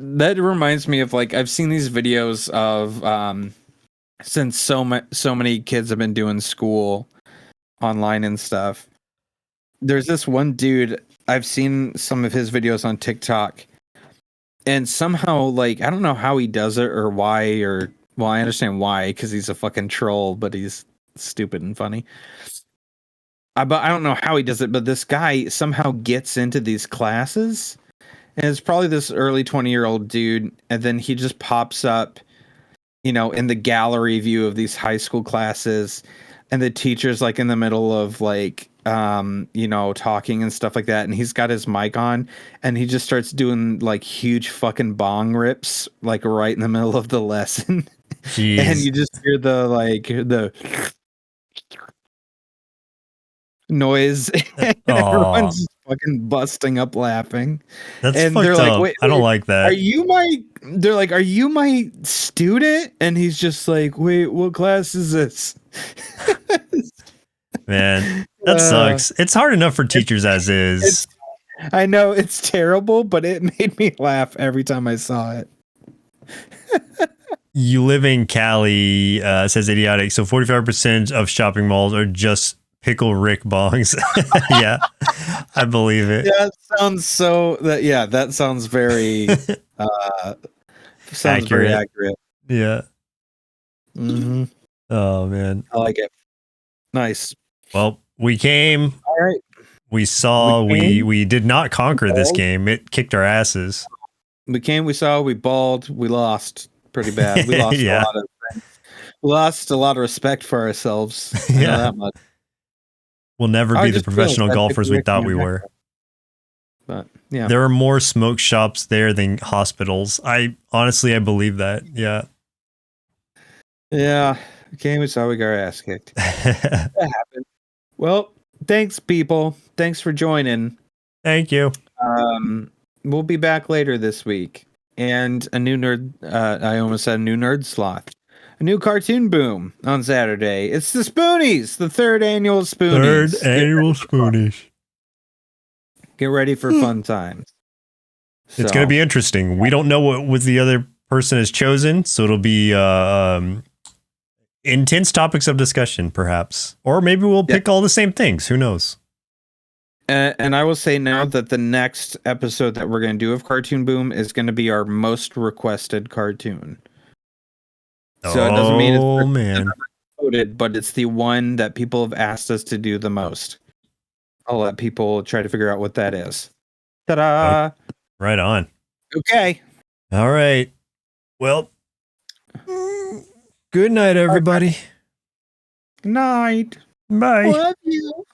S1: That reminds me of, like, I've seen these videos of since so many kids have been doing school online and stuff. There's this one dude, I've seen some of his videos on TikTok, and somehow, like, I don't know how he does it or why, or, well, I understand why, because he's a fucking troll, but he's stupid and funny. But I don't know how he does it, but this guy somehow gets into these classes, and it's probably this early 20-year-old dude, and then he just pops up, you know, in the gallery view of these high school classes, and the teacher's like in the middle of like you know, talking and stuff like that, and he's got his mic on, and he just starts doing like huge fucking bong rips like right in the middle of the lesson.
S2: Jeez.
S1: And you just hear the noise and everyone's just fucking busting up laughing.
S2: That's
S1: and
S2: fucked
S1: they're
S2: up.
S1: like, wait,
S2: I don't like that.
S1: are you my student? And he's just like, wait, what class is this?
S2: Man, that sucks. It's hard enough for teachers as is.
S1: I know it's terrible, but it made me laugh every time I saw it.
S2: You live in Cali, says Idiotic. So 45% of shopping malls are just Pickle Rick bongs. Yeah, I believe it.
S1: Yeah, that sounds very very accurate.
S2: Yeah.
S1: Mm-hmm.
S2: Oh man,
S1: I like it. Nice.
S2: Well, we came.
S1: All right.
S2: We saw. We did not conquer this game. It kicked our asses.
S1: We came. We saw. We balled. We lost pretty bad. We lost
S2: Yeah.
S1: a lot of respect for ourselves. I know that much.
S2: We'll never
S1: I
S2: be the
S1: just feel
S2: professional
S1: like
S2: golfers we
S1: Rick
S2: thought
S1: in
S2: we
S1: your
S2: were.
S1: background. But yeah,
S2: There are more smoke shops there than hospitals. I believe that. Yeah.
S1: yeah. We came. We saw. We got our ass kicked. That happened. Well, thanks, people. Thanks for joining.
S2: Thank you.
S1: We'll be back later this week, and a new nerd. I almost said a new NerdSloth. a new cartoon boom on Saturday. It's the Spoonies, the third annual Spoonies.
S2: Spoonies.
S1: Get ready for fun times.
S2: It's going to be interesting. We don't know what the other person has chosen, so it'll be intense topics of discussion, perhaps. Or maybe we'll pick all the same things. Who knows?
S1: And I will say now that the next episode that we're going to do of Cartoon Boom is going to be our most requested cartoon. So it doesn't mean it's voted, but it's the one that people have asked us to do the most. I'll let people try to figure out what that is. Ta-da!
S2: Right on.
S1: Okay.
S2: All right. Well, good night, everybody.
S1: Good night.
S2: Bye.
S3: Love you.